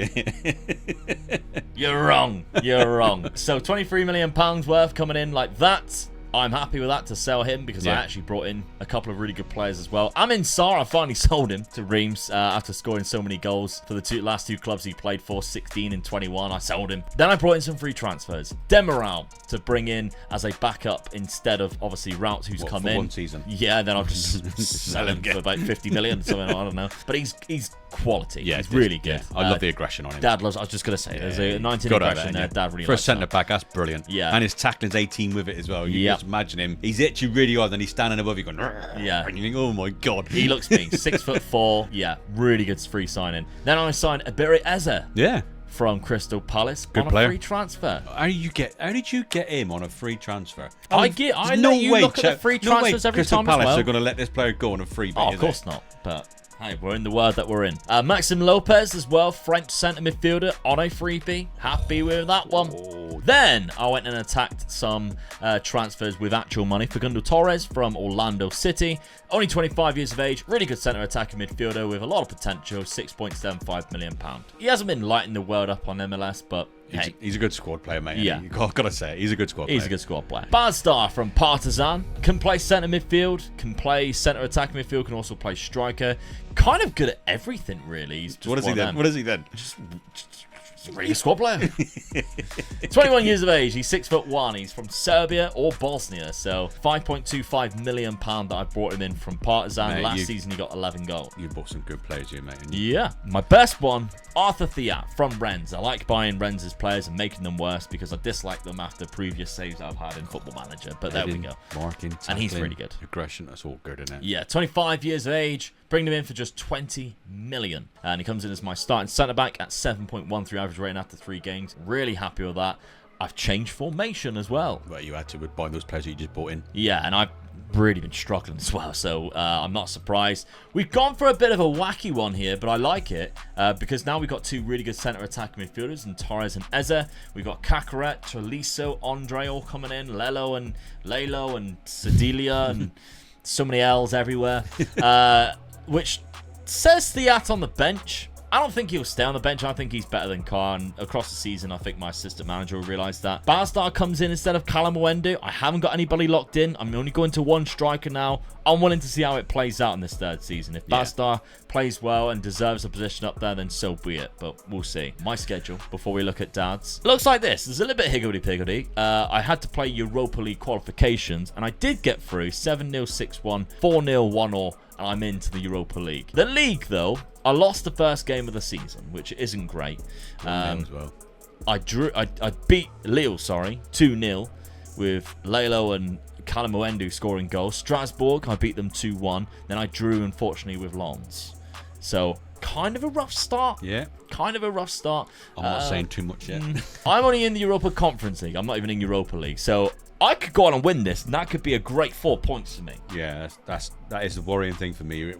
You're wrong. You're wrong. So £23 million worth coming in like that. I'm happy with that to sell him because I actually brought in a couple of really good players as well. Amin Sarr, I finally sold him to Reims after scoring so many goals for the last 2 clubs he played for, 16 and 21. I sold him. Then I brought in some free transfers. Demiral to bring in as a backup instead of obviously Rout, who's come in. 1 season. Yeah, then I'll just sell him for about 50 million, something, I don't know. But he's quality. Yeah, he's really good. Yeah. I love the aggression on him. Dad loves. I was just gonna say, there's a 19 aggression there. Dad really for likes a centre back. That's brilliant. Yeah, and his tackling's 18 with it as well. You just imagine him. He's itchy really hard, and he's standing above you going. Yeah, and you think, oh my god. He looks big. 6'4". Yeah, really good free signing. Then I signed Abiri Eze. Yeah. From Crystal Palace good on player. A free transfer. How did you get him on a free transfer? I let you look at the free transfers every Crystal time Palace as well. are going to let this player go on a free. Of course not. But hey, we're in the world that we're in. Maxim Lopez as well, French centre midfielder on a freebie. Happy with that one. Then I went and attacked some transfers with actual money. Facundo Torres from Orlando City. Only 25 years of age. Really good centre attacking midfielder with a lot of potential. £6.75 million. He hasn't been lighting the world up on MLS, but hey. He's a good squad player, mate. Yeah. You've got to say it. He's a good squad player. He's a good squad player. Badstar from Partizan. Can play centre midfield. Can play centre attacking midfield. Can also play striker. Kind of good at everything, really. He's just what is he then? What is he then? Just a really good squad player. 21 years of age. He's 6'1". He's from Serbia or Bosnia. So £5.25 million that I brought him in from Partizan. Last season he got 11 goals. You bought some good players here, mate. Yeah. My best one, Arthur Thiat from Rennes. I like buying Rennes' players and making them worse because I dislike them after previous saves I've had in Football Manager. But there we go. Marking, tackling, and he's really good. Aggression, that's all good, isn't it? Yeah, 25 years of age. Bring him in for just 20 million. And he comes in as my starting centre-back at 7.13 average rating after 3 games. Really happy with that. I've changed formation as well. Well, you had to with buying those players that you just bought in. Yeah, and I've really been struggling as well, so I'm not surprised. We've gone for a bit of a wacky one here, but I like it because now we've got 2 really good centre attacking midfielders in Torres and Eze. We've got Cacaret, Treliso, Andre all coming in, Lelo and Sedilia and so many L's everywhere. Which says Thiat on the bench. I don't think he'll stay on the bench. I think he's better than Carr. And across the season, I think my assistant manager will realise that. Barstar comes in instead of Callum Wendu. I haven't got anybody locked in. I'm only going to one striker now. I'm willing to see how it plays out in this third season. If Barstar plays well and deserves a position up there, then so be it. But we'll see. My schedule, before we look at Dad's, looks like this. There's a little bit higgledy-piggledy. I had to play Europa League qualifications, and I did get through 7-0, 6-1, 4-0, 1-0, and I'm into the Europa League. The league, though, I lost the first game of the season, which isn't great. As well. I beat Lille, 2-0, with Lalo and Callum Wendu scoring goals. Strasbourg, I beat them 2-1. Then I drew, unfortunately, with Lens. So, kind of a rough start. Yeah. Kind of a rough start. I'm not saying too much yet. I'm only in the Europa Conference League. I'm not even in Europa League. So, I could go on and win this, and that could be a great 4 points for me. Yeah, that is the worrying thing for me.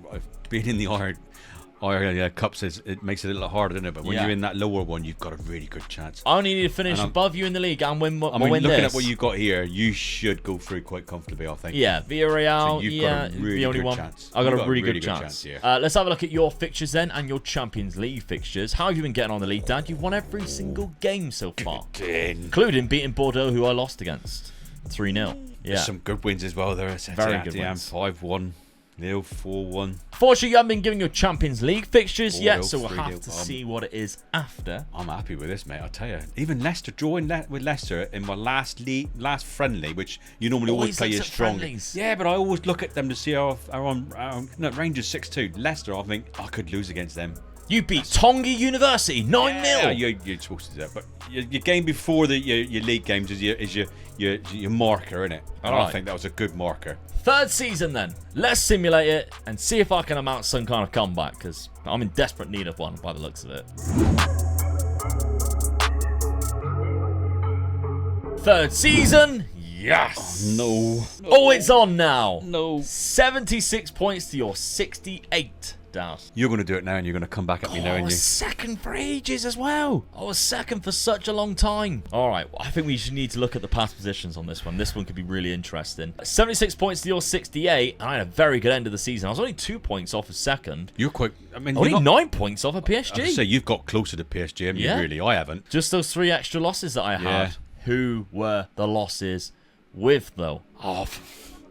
Being in the Cups, it makes it a little harder, doesn't it? But when you're in that lower one, you've got a really good chance. I only need to finish above you in the league and win. Looking at what you got here, you should go through quite comfortably, I think. Yeah, Villarreal. So you've got a really the only good one. chance. I got a really good chance. Yeah. Let's have a look at your fixtures then and your Champions League fixtures. How have you been getting on the league, Dad? You've won every single game so far, including beating Bordeaux, who I lost against 3-0. Yeah, there's some good wins as well. There, very good wins. 5-1. Nil 4-1. Fortunately, you haven't been giving your Champions League fixtures yet, so we'll have to see what it is after. I'm happy with this, mate. I'll tell you. Even Leicester, drawing with Leicester in my last friendly, which you normally always play as strong. Yeah, but I always look at them to see how Rangers 6-2. Leicester, I think I could lose against them. You beat Tonga University 9-0. Yeah, you're supposed to do that, but your game before your league games is your marker, innit? And I think that was a good marker. Third season then. Let's simulate it and see if I can amount some kind of comeback, because I'm in desperate need of one by the looks of it. Third season. Yes. No. Oh, it's on now. No. 76 points to your 68. You're going to do it now, and you're going to come back at me now, I was second for ages as well. I was second for such a long time. All right, I think we should need to look at the past positions on this one. This one could be really interesting. 76 points to your 68, and I had a very good end of the season. I was only 2 points off of second. You're quite... I mean, only 9 points off of PSG. I say you've got closer to PSG, haven't you, really? I haven't. Just those 3 extra losses that I had. Who were the losses with, though? Oh,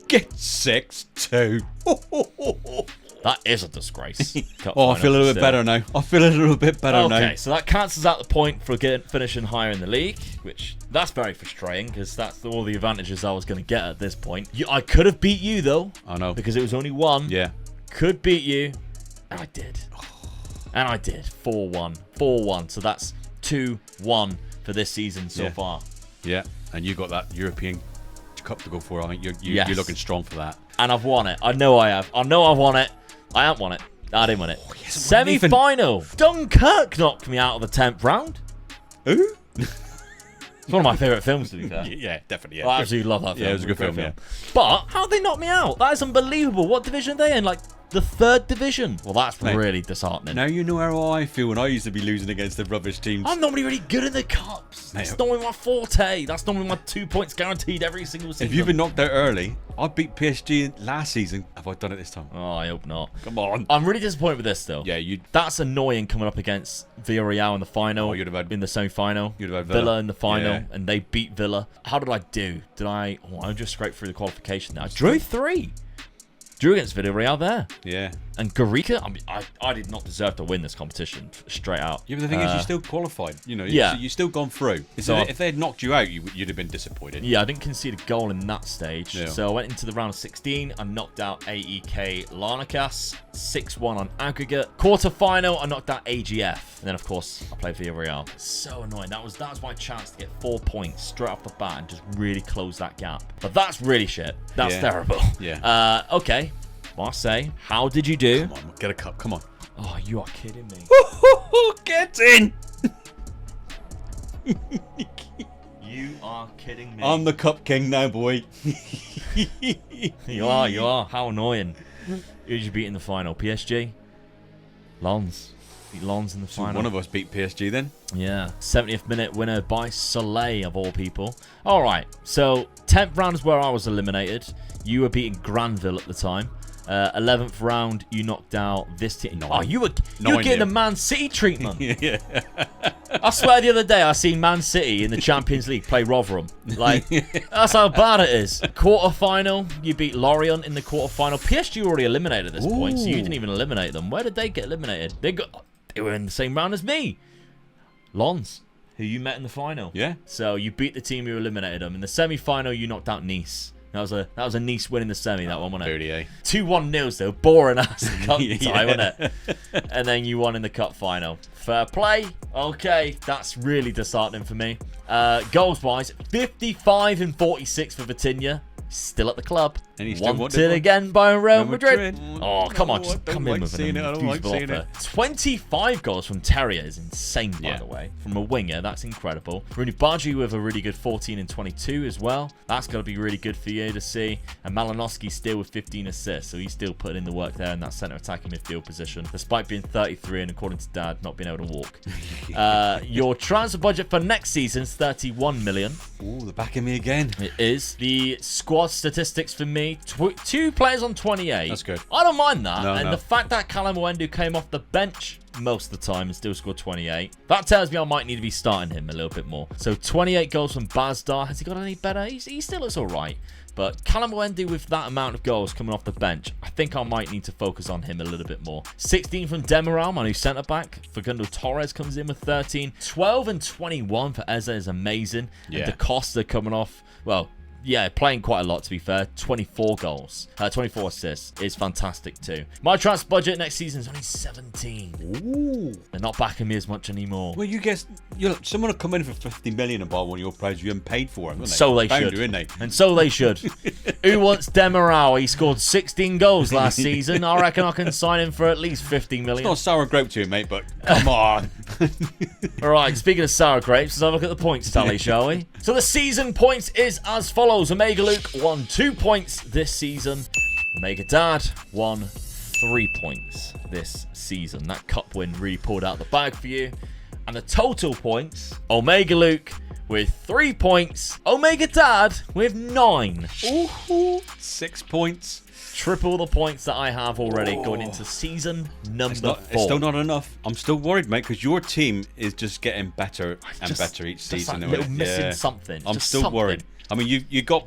get 6-2. That is a disgrace. I feel a little bit better now. I feel a little bit better now. Okay, so that cancels out the point for finishing higher in the league, which that's very frustrating because that's all the advantages I was going to get at this point. I could have beat you, though. I know. Because it was only 1. Yeah. Could beat you. And I did. And I did. 4-1. 4-1. So that's 2-1 for this season so far. Yeah. And you got that European Cup to go for. I think you're looking strong for that. And I've won it. I know I have. I know I've won it. I haven't won it. I didn't win it. Semi-final. Dunkirk knocked me out of the 10th round. Who? It's one of my favourite films, to be fair. Yeah, definitely. Yeah. I absolutely love that film. Yeah, it was a good film, yeah. But how did they knock me out? That is unbelievable. What division are they in? Like the 3rd division? Well, that's really disheartening. Now you know how I feel when I used to be losing against the rubbish teams. I'm normally really good in the cups. That's normally my forte. That's normally my 2 points guaranteed every single season. If you've been knocked out early, I beat PSG last season. Have I done it this time? Oh, I hope not. Come on. I'm really disappointed with this, though. Yeah, that's annoying coming up against Villarreal in the final. Oh, you'd have had... In the semi-final. You'd have had Villa in the final, and they beat Villa. How did I do? I just scraped through the qualification now. I drew 3. Drew against Villarreal there. Yeah. And Gorica, I did not deserve to win this competition straight out. Yeah, but the thing is, you still qualified. You know, you still gone through. So if they had knocked you out, you'd have been disappointed. Yeah, I didn't concede a goal in that stage. Yeah. So I went into the round of 16. I knocked out AEK Larnakas, 6-1 on aggregate. Quarter-final, I knocked out AGF. And then, of course, I played Villarreal. So annoying. That was my chance to get 4 points straight off the bat and just really close that gap. But that's really shit. That's terrible. Yeah. Okay. Marseille, how did you do? Come on, get a cup. Come on. Oh, you are kidding me. Get in. You are kidding me. I'm the cup king now, boy. You are. How annoying. Who did you beat in the final? PSG? Lens. Beat Lens in the final. One of us beat PSG then. Yeah. 70th minute winner by Soleil, of all people. All right. So, 10th round is where I was eliminated. You were beating Granville at the time. 11th round, you knocked out this team. 9. Oh, you were getting the Man City treatment. Yeah. I swear the other day I seen Man City in the Champions League play Rotherham. Like, that's how bad it is. Quarter-final, you beat Lyon in the quarter-final. PSG already eliminated at this point, so you didn't even eliminate them. Where did they get eliminated? They were in the same round as me. Lens, who you met in the final. Yeah. So you beat the team who eliminated them. In the semi-final, you knocked out Nice. That was a Nice win in the semi, that one, wasn't it? 38. 2-1 nils though. Boring ass cup tie, Yeah. wasn't it? And then you won in the cup final. Fair play. Okay, that's really disheartening for me. Goals-wise, 55 and 46 for Vitinha. Still at the club. And he still wanted again by Real Madrid. Madrid. Oh, come on, just I don't come like in with seeing an it. I don't like inexcusable seeing offer. it. 25 goals from Terrier is insane, by the way. From a winger, that's incredible. Rooney Bargi with a really good 14 and 22 as well. That's got to be really good for you to see. And Malinowski still with 15 assists, so he's still putting in the work there in that centre attacking midfield position, despite being 33 and, according to Dad, not being able to walk. Your transfer budget for next season is 31 million. Ooh, they're backing me again. It is. The squad statistics for me, 2 players on 28. That's good. I don't mind that. No, and the fact that Callum Wendu came off the bench most of the time and still scored 28, that tells me I might need to be starting him a little bit more. So 28 goals from Bazdar. Has he got any better? He still looks all right. But Callum Wendu with that amount of goals coming off the bench, I think I might need to focus on him a little bit more. 16 from Demiral, my new centre-back. Facundo Torres comes in with 13. 12 and 21 for Eze is amazing. Yeah. And Da Costa coming off, well, yeah, playing quite a lot, to be fair. 24 goals. 24 assists is fantastic, too. My transfer budget next season is only 17. Ooh. They're not backing me as much anymore. Well, you guess someone will come in for 50 million and buy one of your players you haven't paid for, haven't they? So they Bound should. to, they? And so they should. Who wants Demiral? He scored 16 goals last season. I reckon I can sign him for at least 50 million. It's not sour grape to you, mate, but come on. All right, speaking of sour grapes, let's have a look at the points tally, shall we? So the season points is as follows. Omega Luke won 2 points this season. Omega Dad won 3 points this season. That cup win really pulled out the bag for you. And the total points, Omega Luke with 3 points, Omega Dad with 9. Ooh, 6 points. Triple the points that I have already going into season number 4. It's still not enough. I'm still worried, mate, because your team is just getting better and better each season. Just a little missing something. I'm still worried. I mean, you got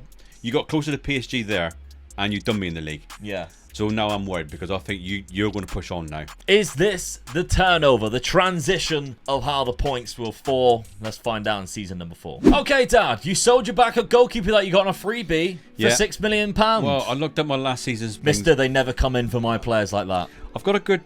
closer to PSG there, and you done me in the league. Yeah. So now I'm worried because I think you're going to push on now. Is this the turnover, the transition of how the points will fall? Let's find out in season number 4. Okay, Dad, you sold your backup goalkeeper that you got on a freebie for £6 million. Well, I looked at my last season's... Mister, they never come in for my players like that. I've got a good...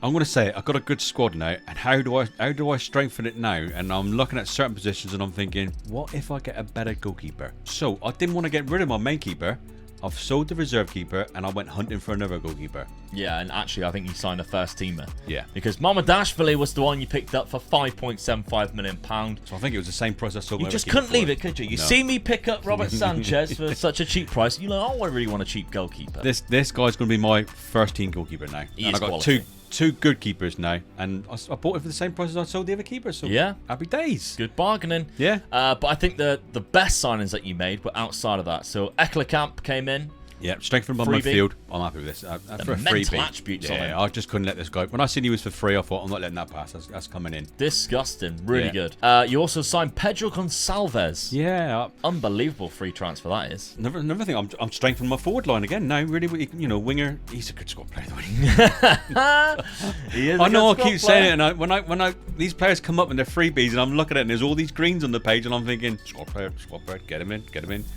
I'm going to say it. I've got a good squad now, and how do I strengthen it now? And I'm looking at certain positions, and I'm thinking, what if I get a better goalkeeper? So I didn't want to get rid of my main keeper. I've sold the reserve keeper, and I went hunting for another goalkeeper. Yeah, and actually, I think you signed a first teamer. Yeah. Because Mamadashvili was the one you picked up for £5.75 million. So I think it was the same price I sold. You just couldn't leave it, could you? You see me pick up Robert Sanchez for such a cheap price. You know, I really want a cheap goalkeeper. This guy's going to be my first team goalkeeper now. He is I got quality. two good keepers now, and I bought it for the same price as I sold the other keeper. So yeah, happy days. Good bargaining. Yeah. But I think the best signings that you made were outside of that. So Ekkelenkamp came in. Yeah, strengthened my midfield. I'm happy with this. For a mental freebie. attributes of him. I just couldn't let this go. When I seen he was for free, I thought, I'm not letting that pass. That's coming in. Disgusting. Really good. You also signed Pedro Gonçalves. Yeah. Unbelievable free transfer that is. Another thing, I'm strengthening my forward line again now. Really, winger. He's a good squad player, though. He is. I know I keep saying it, and when these players come up and they're freebies, and I'm looking at it, and there's all these greens on the page, and I'm thinking, squad player, get him in.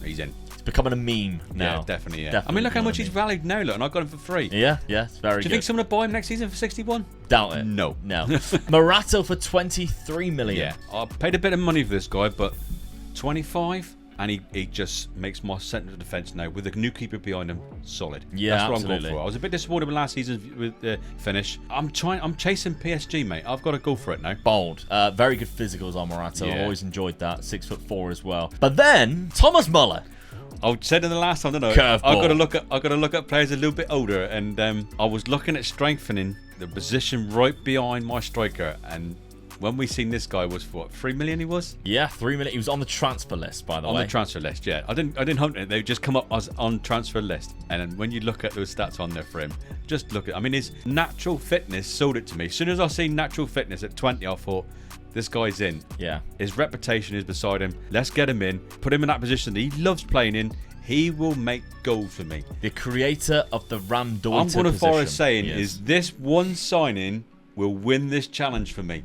He's in. It's becoming a meme now. Yeah, definitely. Yeah. Definitely I mean, look how much he's valued now, look, and I got him for free. Yeah, it's very good. Do you think someone will buy him next season for 61? Doubt it. No. Morato for 23 million. Yeah, I paid a bit of money for this guy, but 25, and he just makes my centre of defence now with a new keeper behind him solid. Yeah, that's what absolutely. I'm going for. I was a bit disappointed with last season's finish. I'm chasing PSG, mate. I've got to go for it now. Bold. Very good physicals on Morato. Yeah. Always enjoyed that. 6'4" as well. But then Thomas Muller. I said in the last time, didn't I? Curveball. I've got to look at players a little bit older, and I was looking at strengthening the position right behind my striker, and when we seen this guy was for what, 3 million he was? Yeah, 3 million. He was on the transfer list, by the way. On the transfer list, yeah. I didn't hunt it. They just come up as on transfer list. And then when you look at those stats on there for him, just look at, I mean, his natural fitness sold it to me. As soon as I seen natural fitness at 20, I thought, this guy's in. Yeah. His reputation is beside him. Let's get him in. Put him in that position that he loves playing in. He will make goals for me. The creator of the Ramdoiter I'm going as far as saying yes. is this one signing will win this challenge for me.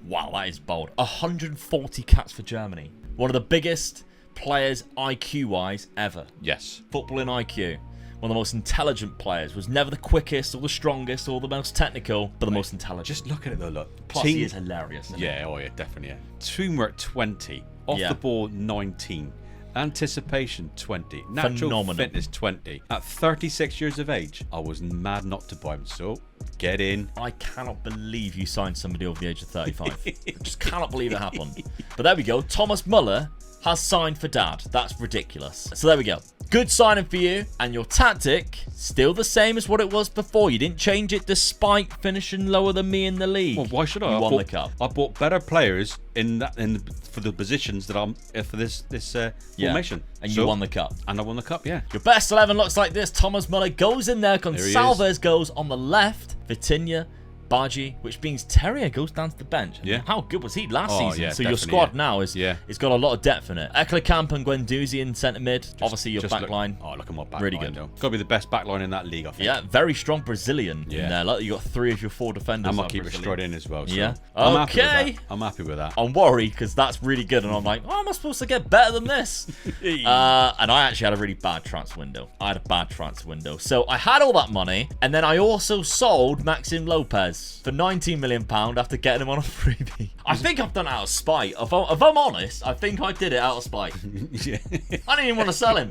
Wow, that is bold. 140 caps for Germany. One of the biggest players IQ-wise ever. Yes. Footballing IQ. One of the most intelligent players. Was never the quickest or the strongest or the most technical, but the most intelligent. Just look at it though, look. Plus he is hilarious. Isn't yeah, oh yeah, definitely. Yeah. Teamwork 20. Off Yeah. the ball 19. Anticipation 20. Natural Phenomenal. fitness 20. At 36 years of age, I was mad not to buy him. So get in. I cannot believe you signed somebody over the age of 35. I just cannot believe it happened. But there we go. Thomas Muller has signed for Dad. That's ridiculous. So there we go. Good signing for you. And your tactic, still the same as what it was before. You didn't change it despite finishing lower than me in the league. Well, why should I? You won the cup. I bought better players for the positions that I'm for this formation. And you won the cup. And I won the cup, yeah. Your best 11 looks like this. Thomas Muller goes in there. There he Gonçalves goes on the left. Vitinha, Baji, which means Terrier goes down to the bench. Yeah. How good was he last season? Yeah, so your definitely, squad yeah. now it's got a lot of depth in it. Eklikamp and Guendouzi in centre mid. Obviously your back line. Look at my back really line. good. Got to be the best back line in that league, I think. Yeah, very strong Brazilian in there. Like, you got 3 of your 4 defenders. I'm going to keep it straight in as well. So Yeah. I'm Okay. happy with that. I'm happy with that. I'm worried because that's really good, and I'm like, oh, am I supposed to get better than this? And I actually had a really bad transfer window. So I had all that money, and then I also sold Maxim Lopez for £19 million after getting him on a freebie. I think I've done it out of spite. If I'm honest, I think I did it out of spite. Yeah. I didn't even want to sell him.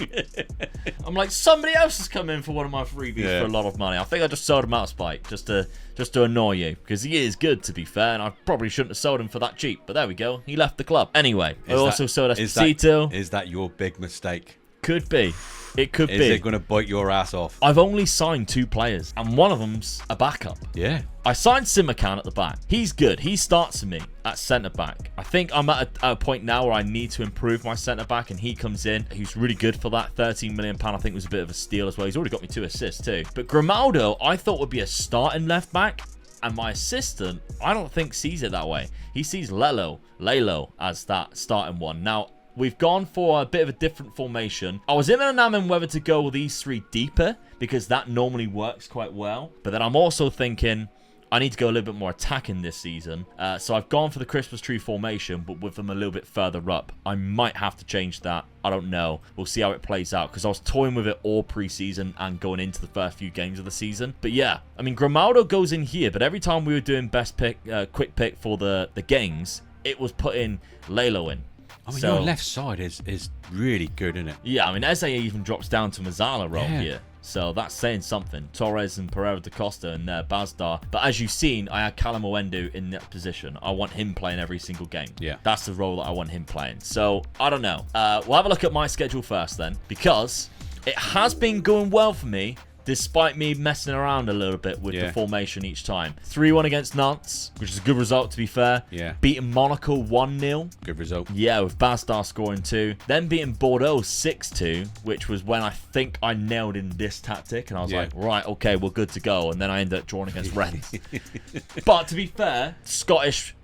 I'm like, somebody else has come in for one of my freebies for a lot of money. I think I just sold him out of spite, just to annoy you, because he is good, to be fair, and I probably shouldn't have sold him for that cheap. But there we go. He left the club. Anyway, I also sold Esposito. Is that your big mistake? Could be. It could be. Is it going to bite your ass off? I've only signed 2 players, and one of them's a backup. Yeah. I signed Simakan at the back. He's good. He starts for me at centre-back. I think I'm at a point now where I need to improve my centre-back, and he comes in. He's really good for that. £13 million, I think, was a bit of a steal as well. He's already got me 2 assists too. But Grimaldo, I thought would be a starting left-back, and my assistant, I don't think sees it that way. He sees Lelo as that starting one. Now, we've gone for a bit of a different formation. I was in and out whether to go with these 3 deeper, because that normally works quite well. But then I'm also thinking I need to go a little bit more attacking this season. So I've gone for the Christmas tree formation, but with them a little bit further up. I might have to change that. I don't know. We'll see how it plays out, because I was toying with it all preseason and going into the first few games of the season. But yeah, I mean, Grimaldo goes in here, but every time we were doing best pick, quick pick for the games, it was putting Lelo in. I mean, your left side is really good, isn't it? Yeah, I mean, Eze even drops down to Mazzala role here. So that's saying something. Torres and Pereira da Costa and Bazdar. But as you've seen, I had Callum Owendo in that position. I want him playing every single game. Yeah. That's the role that I want him playing. So, I don't know. We'll have a look at my schedule first then, because it has been going well for me, despite me messing around a little bit with the formation each time. 3-1 against Nantes, which is a good result, to be fair. Yeah. Beating Monaco 1-0. Good result. Yeah, with Bazdar scoring 2. Then beating Bordeaux 6-2, which was when I think I nailed in this tactic. And I was like, right, okay, we're good to go. And then I ended up drawing against Rennes. But to be fair, Scottish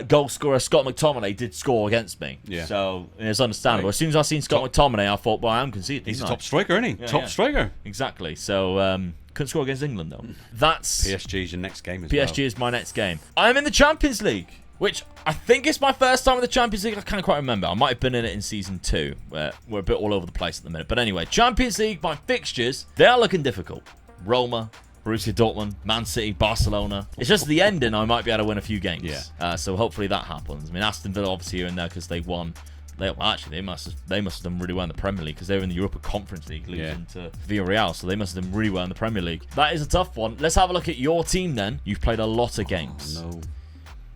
goal scorer Scott McTominay did score against me. Yeah. So it's understandable. Right. As soon as I seen Scott McTominay, I thought, well, I am conceding. He's a top striker, isn't he? Top striker. Exactly. So couldn't score against England, though. That's PSG's your next game as well. PSG is my next game. I'm in the Champions League, which I think is my first time in the Champions League. I can't quite remember. I might have been in it in Season 2, where we're a bit all over the place at the minute. But anyway, Champions League, my fixtures, they are looking difficult. Roma, Borussia Dortmund, Man City, Barcelona. It's just the ending. I might be able to win a few games. Yeah. So hopefully that happens. I mean, Aston Villa obviously are in there because they won. They must have done really well in the Premier League, because they were in the Europa Conference League losing to Villarreal, so they must have done really well in the Premier League. That is a tough one. Let's have a look at your team then. You've played a lot of games. No.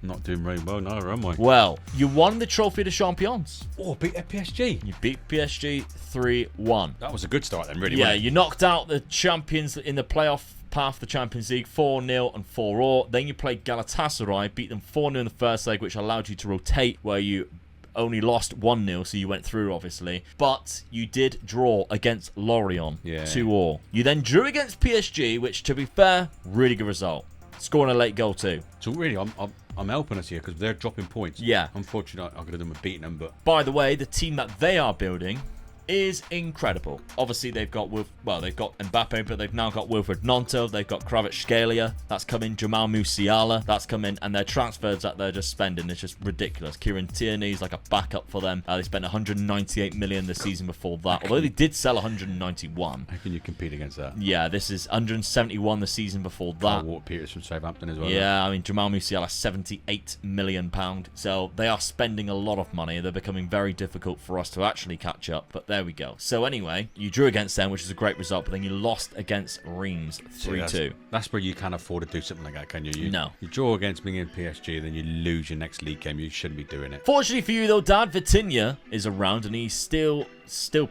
Not doing very well now, am I? Well, you won the Trophy de Champions. Oh, beat PSG. You beat PSG 3-1. That was a good start then, really. Yeah, you knocked out the champions in the playoff path to the Champions League, 4-0 and 4-0. Then you played Galatasaray, beat them 4-0 in the first leg, which allowed you to rotate, where you only lost 1-0, so you went through, obviously. But you did draw against Lyon, 2-2. You then drew against PSG, which, to be fair, really good result. Scoring a late goal too. So really, I'm helping us here because they're dropping points. Yeah. Unfortunately, I could have done with beating them, but... By the way, the team that they are building is incredible. Obviously, they've got they've got Mbappe, but they've now got Wilfred Gnonto. They've got Kvaratskhelia. That's coming. Jamal Musiala. That's coming. And their transfers that they're just spending is just ridiculous. Kieran Tierney's like a backup for them. They spent 198 million the season before that. Although they did sell 191. How can you compete against that? Yeah, this is 171 the season before that. Walter Peters from Southampton as well. Yeah, I mean, Jamal Musiala, £78 million. So they are spending a lot of money. They're becoming very difficult for us to actually catch up. But there we go. So anyway, you drew against them, which is a great result, but then you lost against Reims 3-2. That's where you can't afford to do something like that, can you? No. You draw against me in PSG, then you lose your next league game. You shouldn't be doing it. Fortunately for you, though, Dad, Vitinha is around, and he still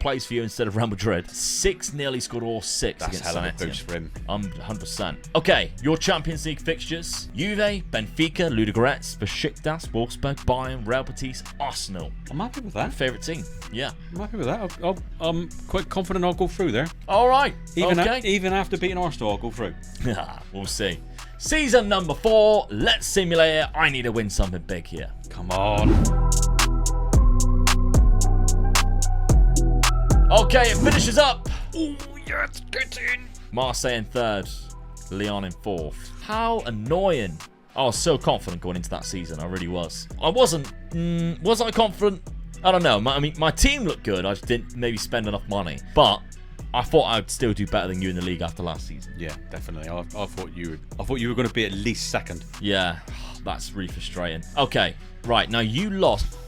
plays for you instead of Real Madrid. 6-0, he scored all 6 That's against hell of a Saint boost for him. 100%. Okay, your Champions League fixtures. Juve, Benfica, Ludogorets, Besiktas, Wolfsburg, Bayern, Real Betis, Arsenal. I'm happy with that. Favourite team. Yeah. I'm happy with that. I'm quite confident I'll go through there. All right. Even after beating Arsenal, I'll go through. We'll see. Season number 4. Let's simulate it. I need to win something big here. Come on. Okay, it finishes up. Oh, yes, get in. Marseille in 3rd. Lyon in 4th. How annoying. I was so confident going into that season. I really was. I wasn't. Was I confident? I don't know. My team looked good. I just didn't maybe spend enough money. But I thought I'd still do better than you in the league after last season. Yeah, definitely. I thought you were going to be at least 2nd. Yeah, that's really frustrating. Okay, right. Now you lost.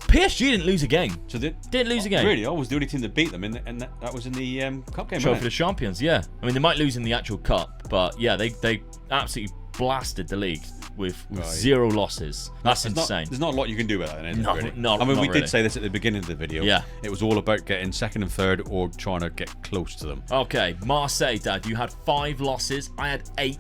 PSG didn't lose a game. So didn't lose a game. Really? I was the only team that beat them, and that was in the cup game. Trophy of the Champions, yeah. I mean, they might lose in the actual cup, but yeah, they absolutely blasted the league with 0 losses. That's insane. There's not a lot you can do with that, is there, really? No, I mean, we really. did say this at the beginning of the video. Yeah. It was all about getting 2nd and 3rd or trying to get close to them. Okay, Marseille, Dad, you had 5 losses. I had 8.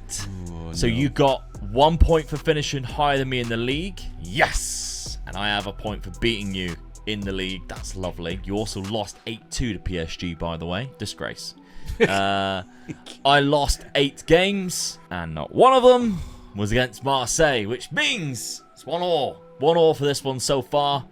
Oh, so you got 1 point for finishing higher than me in the league. Yes! And I have a point for beating you in the league. That's lovely. You also lost 8-2 to PSG, by the way. Disgrace. I lost 8 games, and not one of them was against Marseille, which means it's 1-1. 1-1 for this one so far.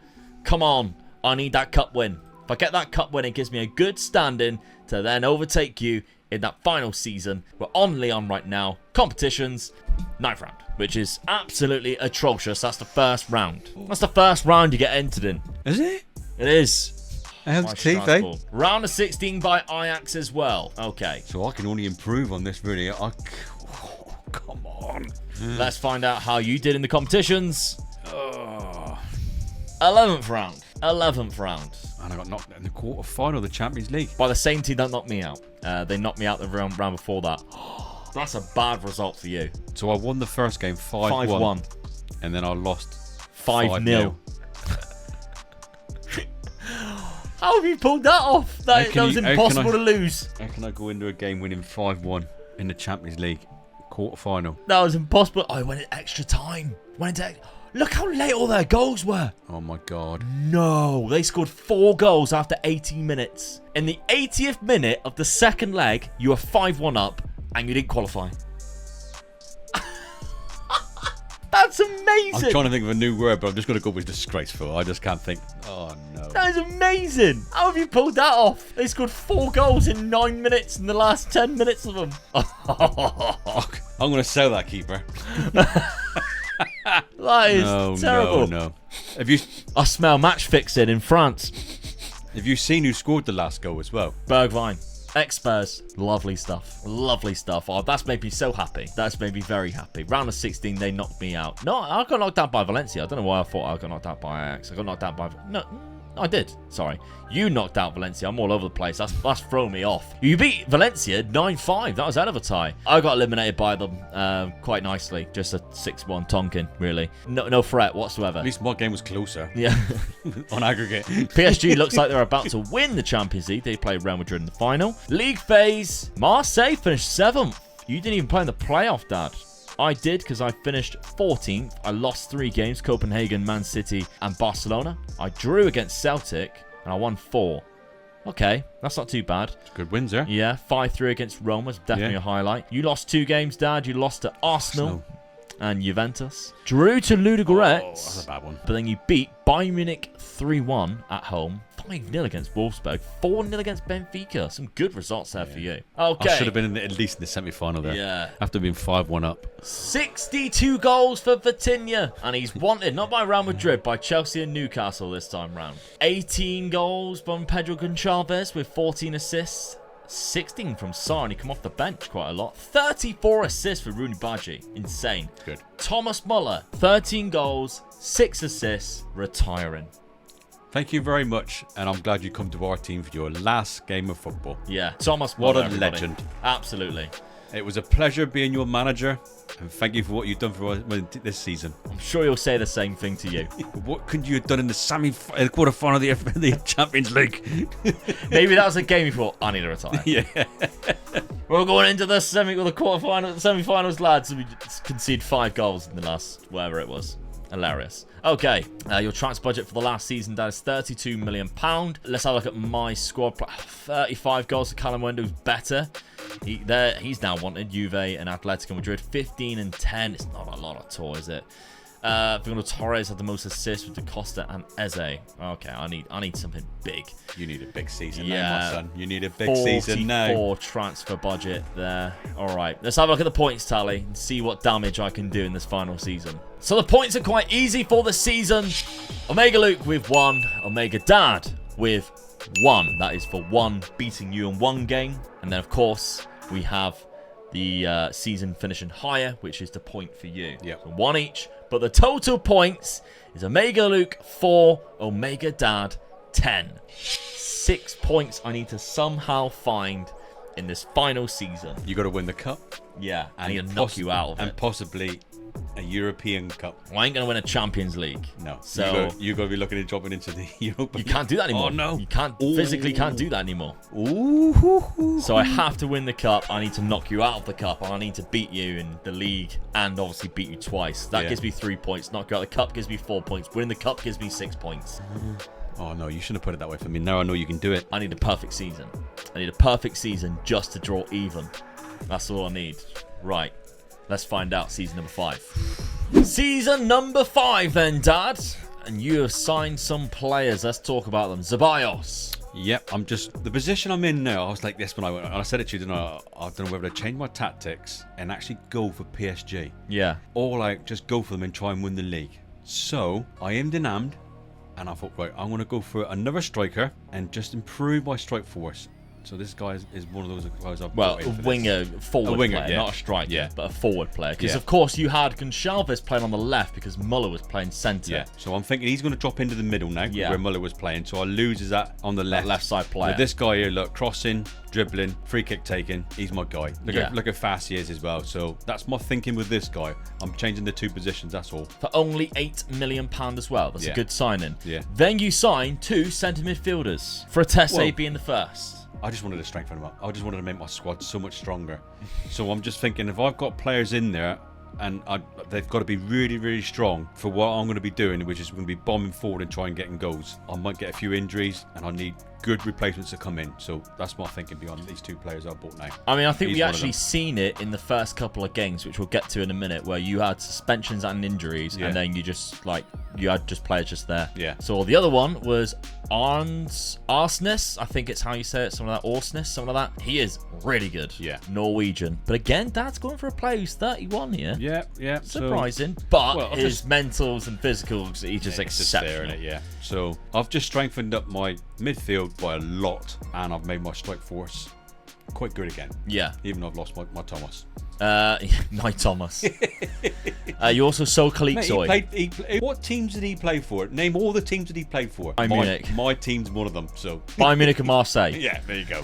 Come on, I need that cup win. If I get that cup win, it gives me a good standing to then overtake you in that final season. We're on Lyon right now. Competitions, 9th round, which is absolutely atrocious. That's the first round. That's the first round you get entered in. Is it? It is. TV. Round of 16 by Ajax as well. Okay. So I can only improve on this video. Come on. Let's find out how you did in the competitions. 11th round. 11th round. And I got knocked in the quarter-final of the Champions League. By the same team that knocked me out. They knocked me out the round before that. That's a bad result for you. So I won the first game 5-1. And then I lost 5-0. How have you pulled that off? That was impossible to lose. How can I go into a game winning 5-1 in the Champions League quarter-final? That was impossible. I went in extra time. Look how late all their goals were. Oh my God. No, they scored 4 goals after 18 minutes. In the 80th minute of the second leg, you were 5-1 up and you didn't qualify. That's amazing. I'm trying to think of a new word, but I'm just going to go with disgraceful. I just can't think. Oh, no. That is amazing. How have you pulled that off? They scored 4 goals in 9 minutes in the last 10 minutes of them. I'm going to sell that keeper. That is terrible. No. I smell match fixing in France. Have you seen who scored the last goal as well? Bergwijn. Ex-Spurs. Lovely stuff. Lovely stuff. Oh, that's made me so happy. That's made me very happy. Round of 16, they knocked me out. No, I got knocked out by Valencia. I don't know why I thought I got knocked out by Ajax. I got knocked out by... No, I did. Sorry. You knocked out Valencia. I'm all over the place. That's thrown me off. You beat Valencia 9-5. That was out of a tie. I got eliminated by them quite nicely. Just a 6-1 Tonkin, really. No threat whatsoever. At least my game was closer. Yeah. On aggregate. PSG looks like they're about to win the Champions League. They play Real Madrid in the final. League phase. Marseille finished 7th. You didn't even play in the playoff, Dad. I did because I finished 14th. I lost 3 games, Copenhagen, Man City, and Barcelona. I drew against Celtic, and I won 4. Okay, that's not too bad. Good wins there. Yeah, 5-3 against Rome was definitely a highlight. You lost 2 games, Dad. You lost to Arsenal and Juventus. Drew to Ludogorets. Oh, that's a bad one. But then you beat Bayern Munich 3-1 at home. 5-0 against Wolfsburg. 4-0 against Benfica. Some good results there for you. Okay. I should have been at least in the semi-final there. Yeah. After being 5-1 up. 62 goals for Vitinha. And he's wanted, not by Real Madrid, by Chelsea and Newcastle this time round. 18 goals from Pedro Gonçalves with 14 assists. 16 from Sarr, and he come off the bench quite a lot. 34 assists for Rooney Badji. Insane. Good. Thomas Muller, 13 goals, 6 assists, retiring. Thank you very much, and I'm glad you come to our team for your last game of football. Yeah, Thomas Muller. What a legend. Absolutely. It was a pleasure being your manager, and thank you for what you've done for us this season. I'm sure he'll say the same thing to you. What could you have done in the quarter-final of the Champions League? Maybe that was a game before. I need to retire. Yeah. We're going into the semi-finals, lads. We just conceded 5 goals in the last, whatever it was. Hilarious. Okay, your transfer budget for the last season, that is £32 million. Let's have a look at my squad. 35 goals for Callum Wendo's better. He's now wanted. Juve and Atletico Madrid. 15 and 10. It's not a lot at all, is it? Fernando Torres had the most assists with Da Costa and Eze. Okay, I need something big. You need a big season now, my son. You need a big season now. 44 transfer budget there. All right, let's have a look at the points tally and see what damage I can do in this final season. So the points are quite easy for the season. Omega Luke with 1. Omega Dad with 1. That is for 1 beating you in 1 game. And then, of course, we have the season finishing higher, which is the point for you. Yep. So 1 each. But the total points is Omega Luke 4, Omega Dad 10. 6 points I need to somehow find in this final season. You got to win the cup. Yeah, I need to knock you out of it. And possibly a European Cup. Well, I ain't going to win a Champions League. No. So you got to be looking at dropping into the Europa. You can't do that anymore. Oh, no. You can't physically can't do that anymore. Ooh. So I have to win the cup. I need to knock you out of the cup. And I need to beat you in the league and obviously beat you twice. That gives me 3 points. Knock you out of the cup gives me 4 points. Winning the cup gives me 6 points. Oh, no, you shouldn't have put it that way for me. Now I know you can do it. I need a perfect season. I need a perfect season just to draw even. That's all I need. Right. Let's find out season number 5. Season number 5 then, Dad. And you have signed some players. Let's talk about them. Zeballos. Yep, I'm just... The position I'm in now, I was like this when I went... And I said it to you, didn't I? I don't know whether to change my tactics and actually go for PSG. Yeah. Or like just go for them and try and win the league. So, I aimed and aimed. And I thought, right, I'm going to go for another striker and just improve my strike force. So this guy is one of those guys I've a winger, forward player, not a striker, but a forward player. Because, of course, you had Gonçalves playing on the left because Muller was playing centre. Yeah, so I'm thinking he's going to drop into the middle now where Muller was playing. So I lose that on the left. Left side player. With this guy here, look, crossing, dribbling, free kick taking, he's my guy. Look how fast he is as well. So that's my thinking with this guy. I'm changing the 2 positions, that's all. For only £8 million as well. That's a good signing. Yeah. Then you sign 2 centre midfielders for a Tesse being the first. I just wanted to strengthen them up. I just wanted to make my squad so much stronger. So I'm just thinking, if I've got players in there and they've got to be really, really strong for what I'm going to be doing, which is going to be bombing forward and trying getting goals. I might get a few injuries and I need good replacements to come in. So that's my thinking beyond these 2 players I bought now. I mean, I think we actually seen it in the first couple of games, which we'll get to in a minute, where you had suspensions and injuries, and then you had just players just there. Yeah. So the other one was Arsnes, I think it's how you say it, something like that, Orsnes, something like that. He is really good. Yeah. Norwegian. But again, Dad's going for a player who's 31 here. Yeah. Surprising. But his mentals and physicals, he's just exceptional. Just there, So I've just strengthened up my midfield by a lot, and I've made my strike force quite good again. Yeah. Even though I've lost my Thomas. Knight Thomas. You also sold Khalik Zoe. What teams did he play for? Name all the teams that he played for. Munich. My team's one of them. So Bayern Munich and Marseille. Yeah, there you go.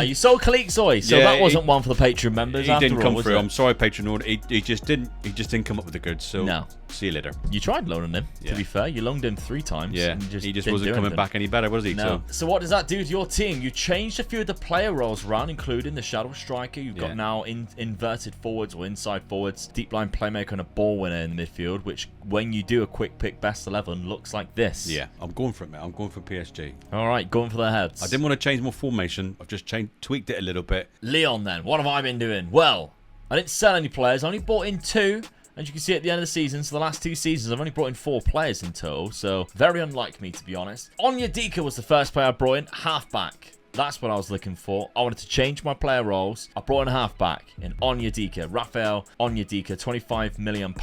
You sold Khalik Zoe, so that wasn't one for the Patreon members. He didn't come through. I'm sorry, Patreon. He just didn't come up with the goods. So no. See you later. You tried loaning him. To be fair, you loaned him 3 times. Yeah, he just wasn't coming back any better, was he? No. So what does that do to your team? You changed a few of the player roles around, including the shadow striker. You've got now inverted forwards or inside forwards, deep line playmaker, and a ball winner in the midfield. Which, when you do a quick pick best 11, looks like this. Yeah, I'm going for it, mate. I'm going for PSG. All right, going for their heads. I didn't want to change my formation. I've just tweaked it a little bit. Lyon, then. What have I been doing? Well, I didn't sell any players. I only bought in 2. As you can see at the end of the season, so the last 2 seasons, I've only brought in 4 players in total. So, very unlike me, to be honest. Onyedika was the first player I brought in. Halfback. That's what I was looking for. I wanted to change my player roles. I brought in a halfback in Onyedika. Rafael Onyedika, £25 million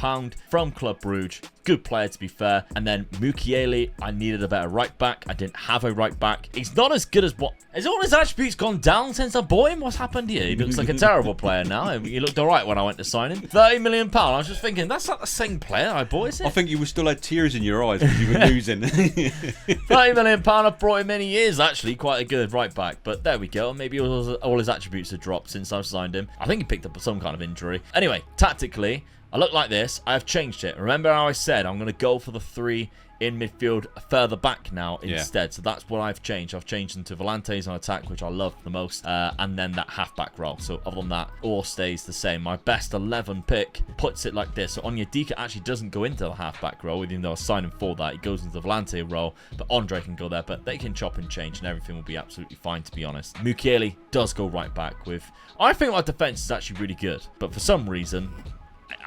from Club Brugge. Good player, to be fair. And then Mukiele, I needed a better right back. I didn't have a right back. He's not as good as what... Has all his attributes gone down since I bought him? What's happened here? He looks like a terrible player now. He looked all right when I went to sign him. £30 million. I was just thinking, that's not the same player I bought, is it? I think you still had tears in your eyes because you were losing. £30 million. I've brought him many years, actually. Quite a good right back. But there we go. Maybe all his attributes have dropped since I've signed him. I think he picked up some kind of injury. Anyway, tactically, I look like this. I have changed it. Remember how I said I'm going to go for the 3 in midfield further back now instead. So that's what I've changed. I've changed them to Volantes on attack, which I love the most, and then that halfback role. So other than that, all stays the same. My best 11 pick puts it like this. So Onyedika actually doesn't go into the halfback role, even though I signed him for that. He goes into the Volante role, but Andre can go there. But they can chop and change, and everything will be absolutely fine, to be honest. Mukiele does go right back with... I think my defense is actually really good, but for some reason...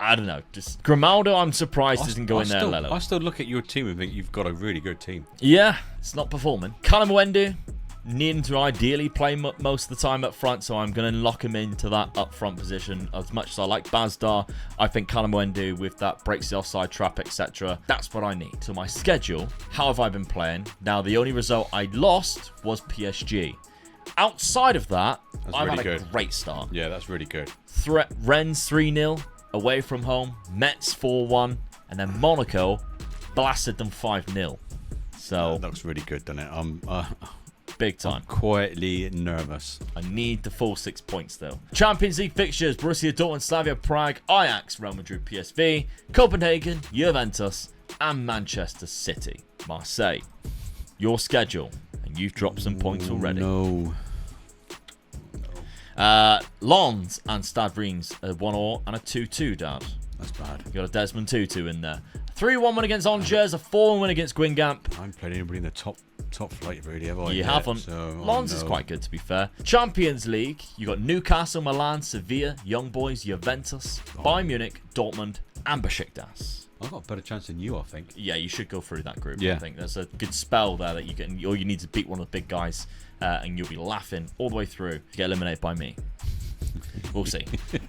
I don't know. Just Grimaldo, I'm surprised doesn't go in there. I still look at your team and think you've got a really good team. Yeah, it's not performing. Kalamuendu, needing to ideally play most of the time up front, so I'm going to lock him into that up front position. As much as I like Bazdar, I think Kalamuendu with that breaks the offside trap, etc. That's what I need. So my schedule, how have I been playing? Now, the only result I lost was PSG. Outside of that, I've had a great start. Yeah, that's really good. Rennes 3-0. Away from home, Metz 4-1, and then Monaco blasted them 5-0. So that looks really good, doesn't it? big time. I'm quietly nervous. I need the full 6 points though. Champions League fixtures: Borussia Dortmund, Slavia Prague, Ajax, Real Madrid, PSV, Copenhagen, Juventus, and Manchester City. Marseille. Your schedule, and you've dropped some points already. No. Lons and Stade Reims, a 1-1 and a 2-2, Dad. That's bad. You got a Desmond Tutu in there. 3-1 win against Angers, a 4-1 win against Guingamp. I haven't played anybody in the top flight, really, have I? You haven't. So, Lons is quite good, to be fair. Champions League, you got Newcastle, Milan, Sevilla, Young Boys, Juventus, Bayern Munich, Dortmund, and Besiktas. I've got a better chance than you, I think. Yeah, you should go through that group. Yeah. I think there's a good spell there that you get. All you need to beat one of the big guys, and you'll be laughing all the way through to get eliminated by me. We'll see.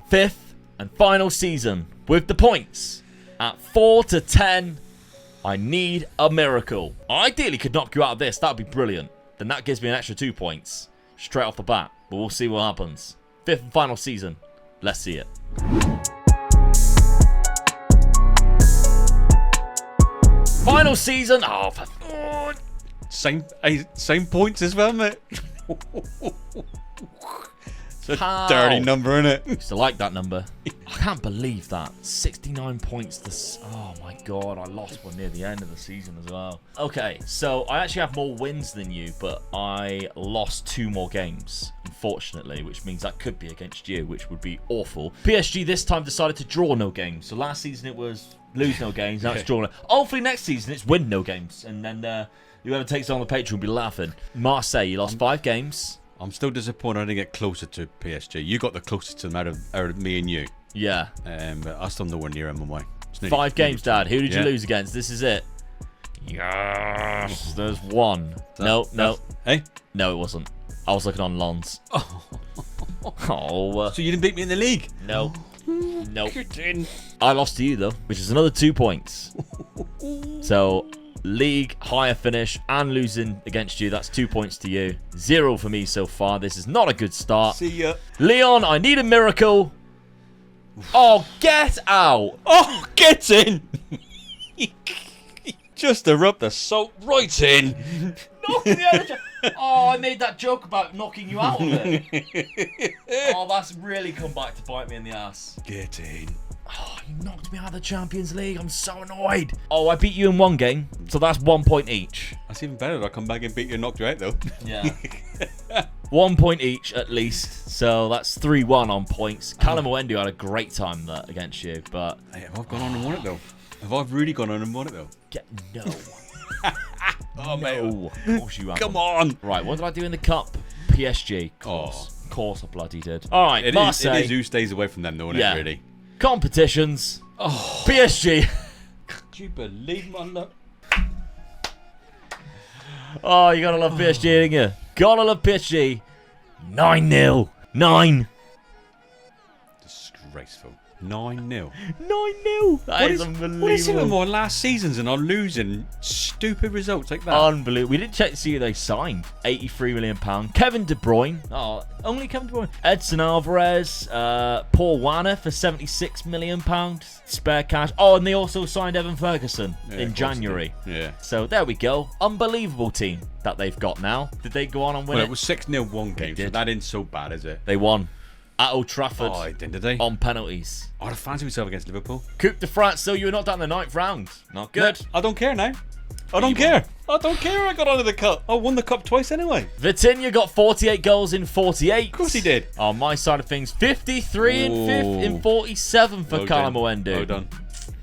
Fifth and final season with the points at 4-10. I need a miracle. I ideally could knock you out of this. That would be brilliant. Then that gives me an extra 2 points straight off the bat. But we'll see what happens. Fifth and final season. Let's see it. Final season. Oh, same points as well, mate. It's a dirty number, isn't it? I used to like that number. I can't believe that. 69 points. Oh my god, I lost one near the end of the season as well. Okay, so I actually have more wins than you, but I lost 2 more games, unfortunately, which means that could be against you, which would be awful. PSG this time decided to draw no games. So last season it was lose no games, now it's draw no. Hopefully next season it's win no games, and then whoever takes it on the Patreon will be laughing. Marseille, you lost 5 games. I'm still disappointed I didn't get closer to PSG. You got the closest to them out of me and you. Yeah. But I still nowhere near MMA. 5 games, Dad. Who did you lose against? This is it. Yes. There's 1. No. Hey? No, it wasn't. I was looking on Lons. Oh. So you didn't beat me in the league? No. Nope. I lost to you, though, which is another 2 points. So league, higher finish, and losing against you. That's 2 points to you. 0 for me so far. This is not a good start. See ya. Lyon, I need a miracle. Oh, get out. Oh, get in. Just to rub the salt right in. Oh, I made that joke about knocking you out of it. Oh, that's really come back to bite me in the ass. Get in. Oh, you knocked me out of the Champions League. I'm so annoyed. Oh, I beat you in 1 game, so that's 1 point each. That's even better. I come back and beat you and knock you out, though. Yeah. 1 point each, at least. So that's 3-1 on points. Callum Owendu had a great time there against you, but... Hey, have I gone on and won it, though? Have I really gone on and won it, though? No. Oh, mate. No. Of course you haven't. Come on. Right, what did I do in the cup? PSG. Of course I bloody did. All right, Marseille. It is who stays away from them, though, isn't it, really? Competitions. Oh. PSG. Do you believe my luck? Oh, you gotta love PSG, didn't you? Gotta love PSG. 9-0. 9. Disgraceful. 9-0. 9-0. That is unbelievable. What is it with my last seasons and I'm losing stupid results like that? Unbelievable. We didn't check to see who they signed. £83 million. Kevin De Bruyne. Oh, only Kevin De Bruyne. Edson Alvarez. Paul Warner for £76 million. Spare cash. Oh, and they also signed Evan Ferguson in January. Yeah. So there we go. Unbelievable team that they've got now. Did they go on and win it? Well, it was 6-0 one game, so that ain't so bad, is it? They won. At Old Trafford. Oh, did they? On penalties. I'd have fancied myself against Liverpool. Coupe de France, so you were knocked out in the 9th round. Not good. No, I don't care now. I don't care. I don't care I got out of the cup. I won the cup twice anyway. Vitinha got 48 goals in 48. Of course he did. On my side of things, 53 in 47 for Callum Owendu. Well done.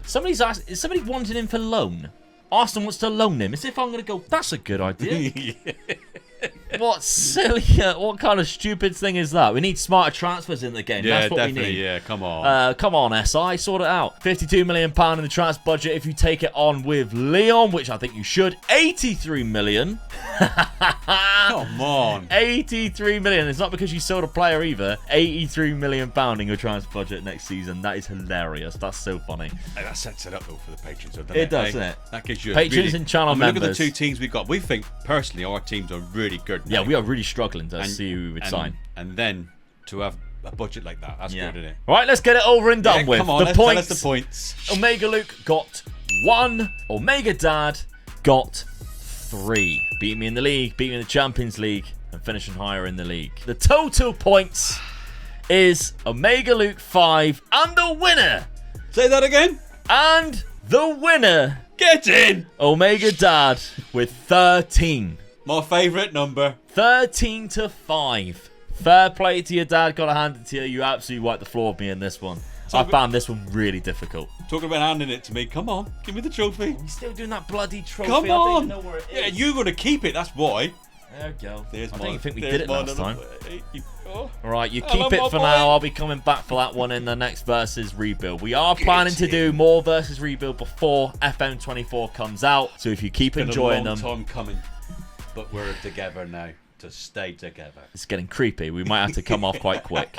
Somebody's asked, is somebody wanting him for loan? Arsenal wants to loan him. As if I'm going to go, that's a good idea. What silly, what kind of stupid thing is that? We need smarter transfers in the game. Yeah, that's what definitely. We need. Yeah, come on. Come on, SI, sort it out. £52 million in the transfer budget if you take it on with Lyon, which I think you should. £83 million. Come on. £83 million. It's not because you sold a player either. £83 million in your transfer budget next season. That is hilarious. That's so funny. Hey, that sets it up though for the patrons, doesn't it? It does, doesn't it? That gives you patrons and channel members. Look at the 2 teams we've got. We think personally our teams are really good. Yeah, we are really struggling to see who we would sign. And then to have a budget like that, that's good, isn't it? Right, let's get it over and done with. Come on, the tell us the points. Omega Luke got 1. Omega Dad got 3. Beat me in the league, beat me in the Champions League, and finishing higher in the league. The total points is Omega Luke 5, and the winner. Say that again. And the winner. Get in. Omega Dad with 13. My favourite number. 13 to 5. Fair play to your dad. Gotta hand it to you. You absolutely wiped the floor with me in this one. I found this one really difficult. Talking about handing it to me. Come on. Give me the trophy. You're still doing that bloody trophy. Come on. I don't even know where it is. Yeah, you're going to keep it. That's why. There we go. There's I mine. don't think we did it last time. Oh. Right, you keep it for now. I'll be coming back for that one in the next Versus Rebuild. We are planning to do more Versus Rebuild before FM24 comes out. So if you keep enjoying them. It's been a long time coming. But we're together now to stay together. It's getting creepy. We might have to come off quite quick.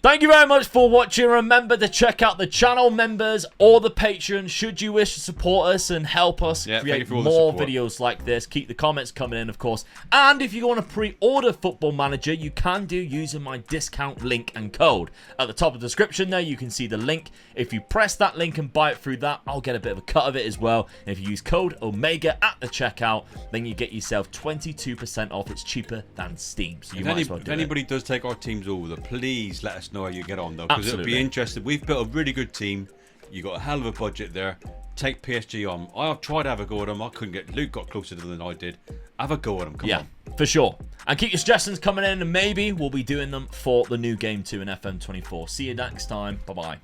Thank you very much for watching. Remember to check out the channel members or the Patreon should you wish to support us and help us create more videos like this. Keep the comments coming in, of course. And if you want to pre-order Football Manager, you can do using my discount link and code. At the top of the description there, you can see the link. If you press that link and buy it through that, I'll get a bit of a cut of it as well. And if you use code OMEGA at the checkout, then you get yourself 22% off. It's cheaper than Steam. So you might as well do it. If anybody does take our teams over, please let us know how you get on though, because it'll be interesting. We've built a really good team. You got a hell of a budget there. Take PSG on. I've tried to have a go at them. I couldn't get. Luke got closer to them than I did. Have a go at them. Come on. For sure. And keep your suggestions coming in, and maybe we'll be doing them for the new game 2 in FM24. See you next time. Bye bye.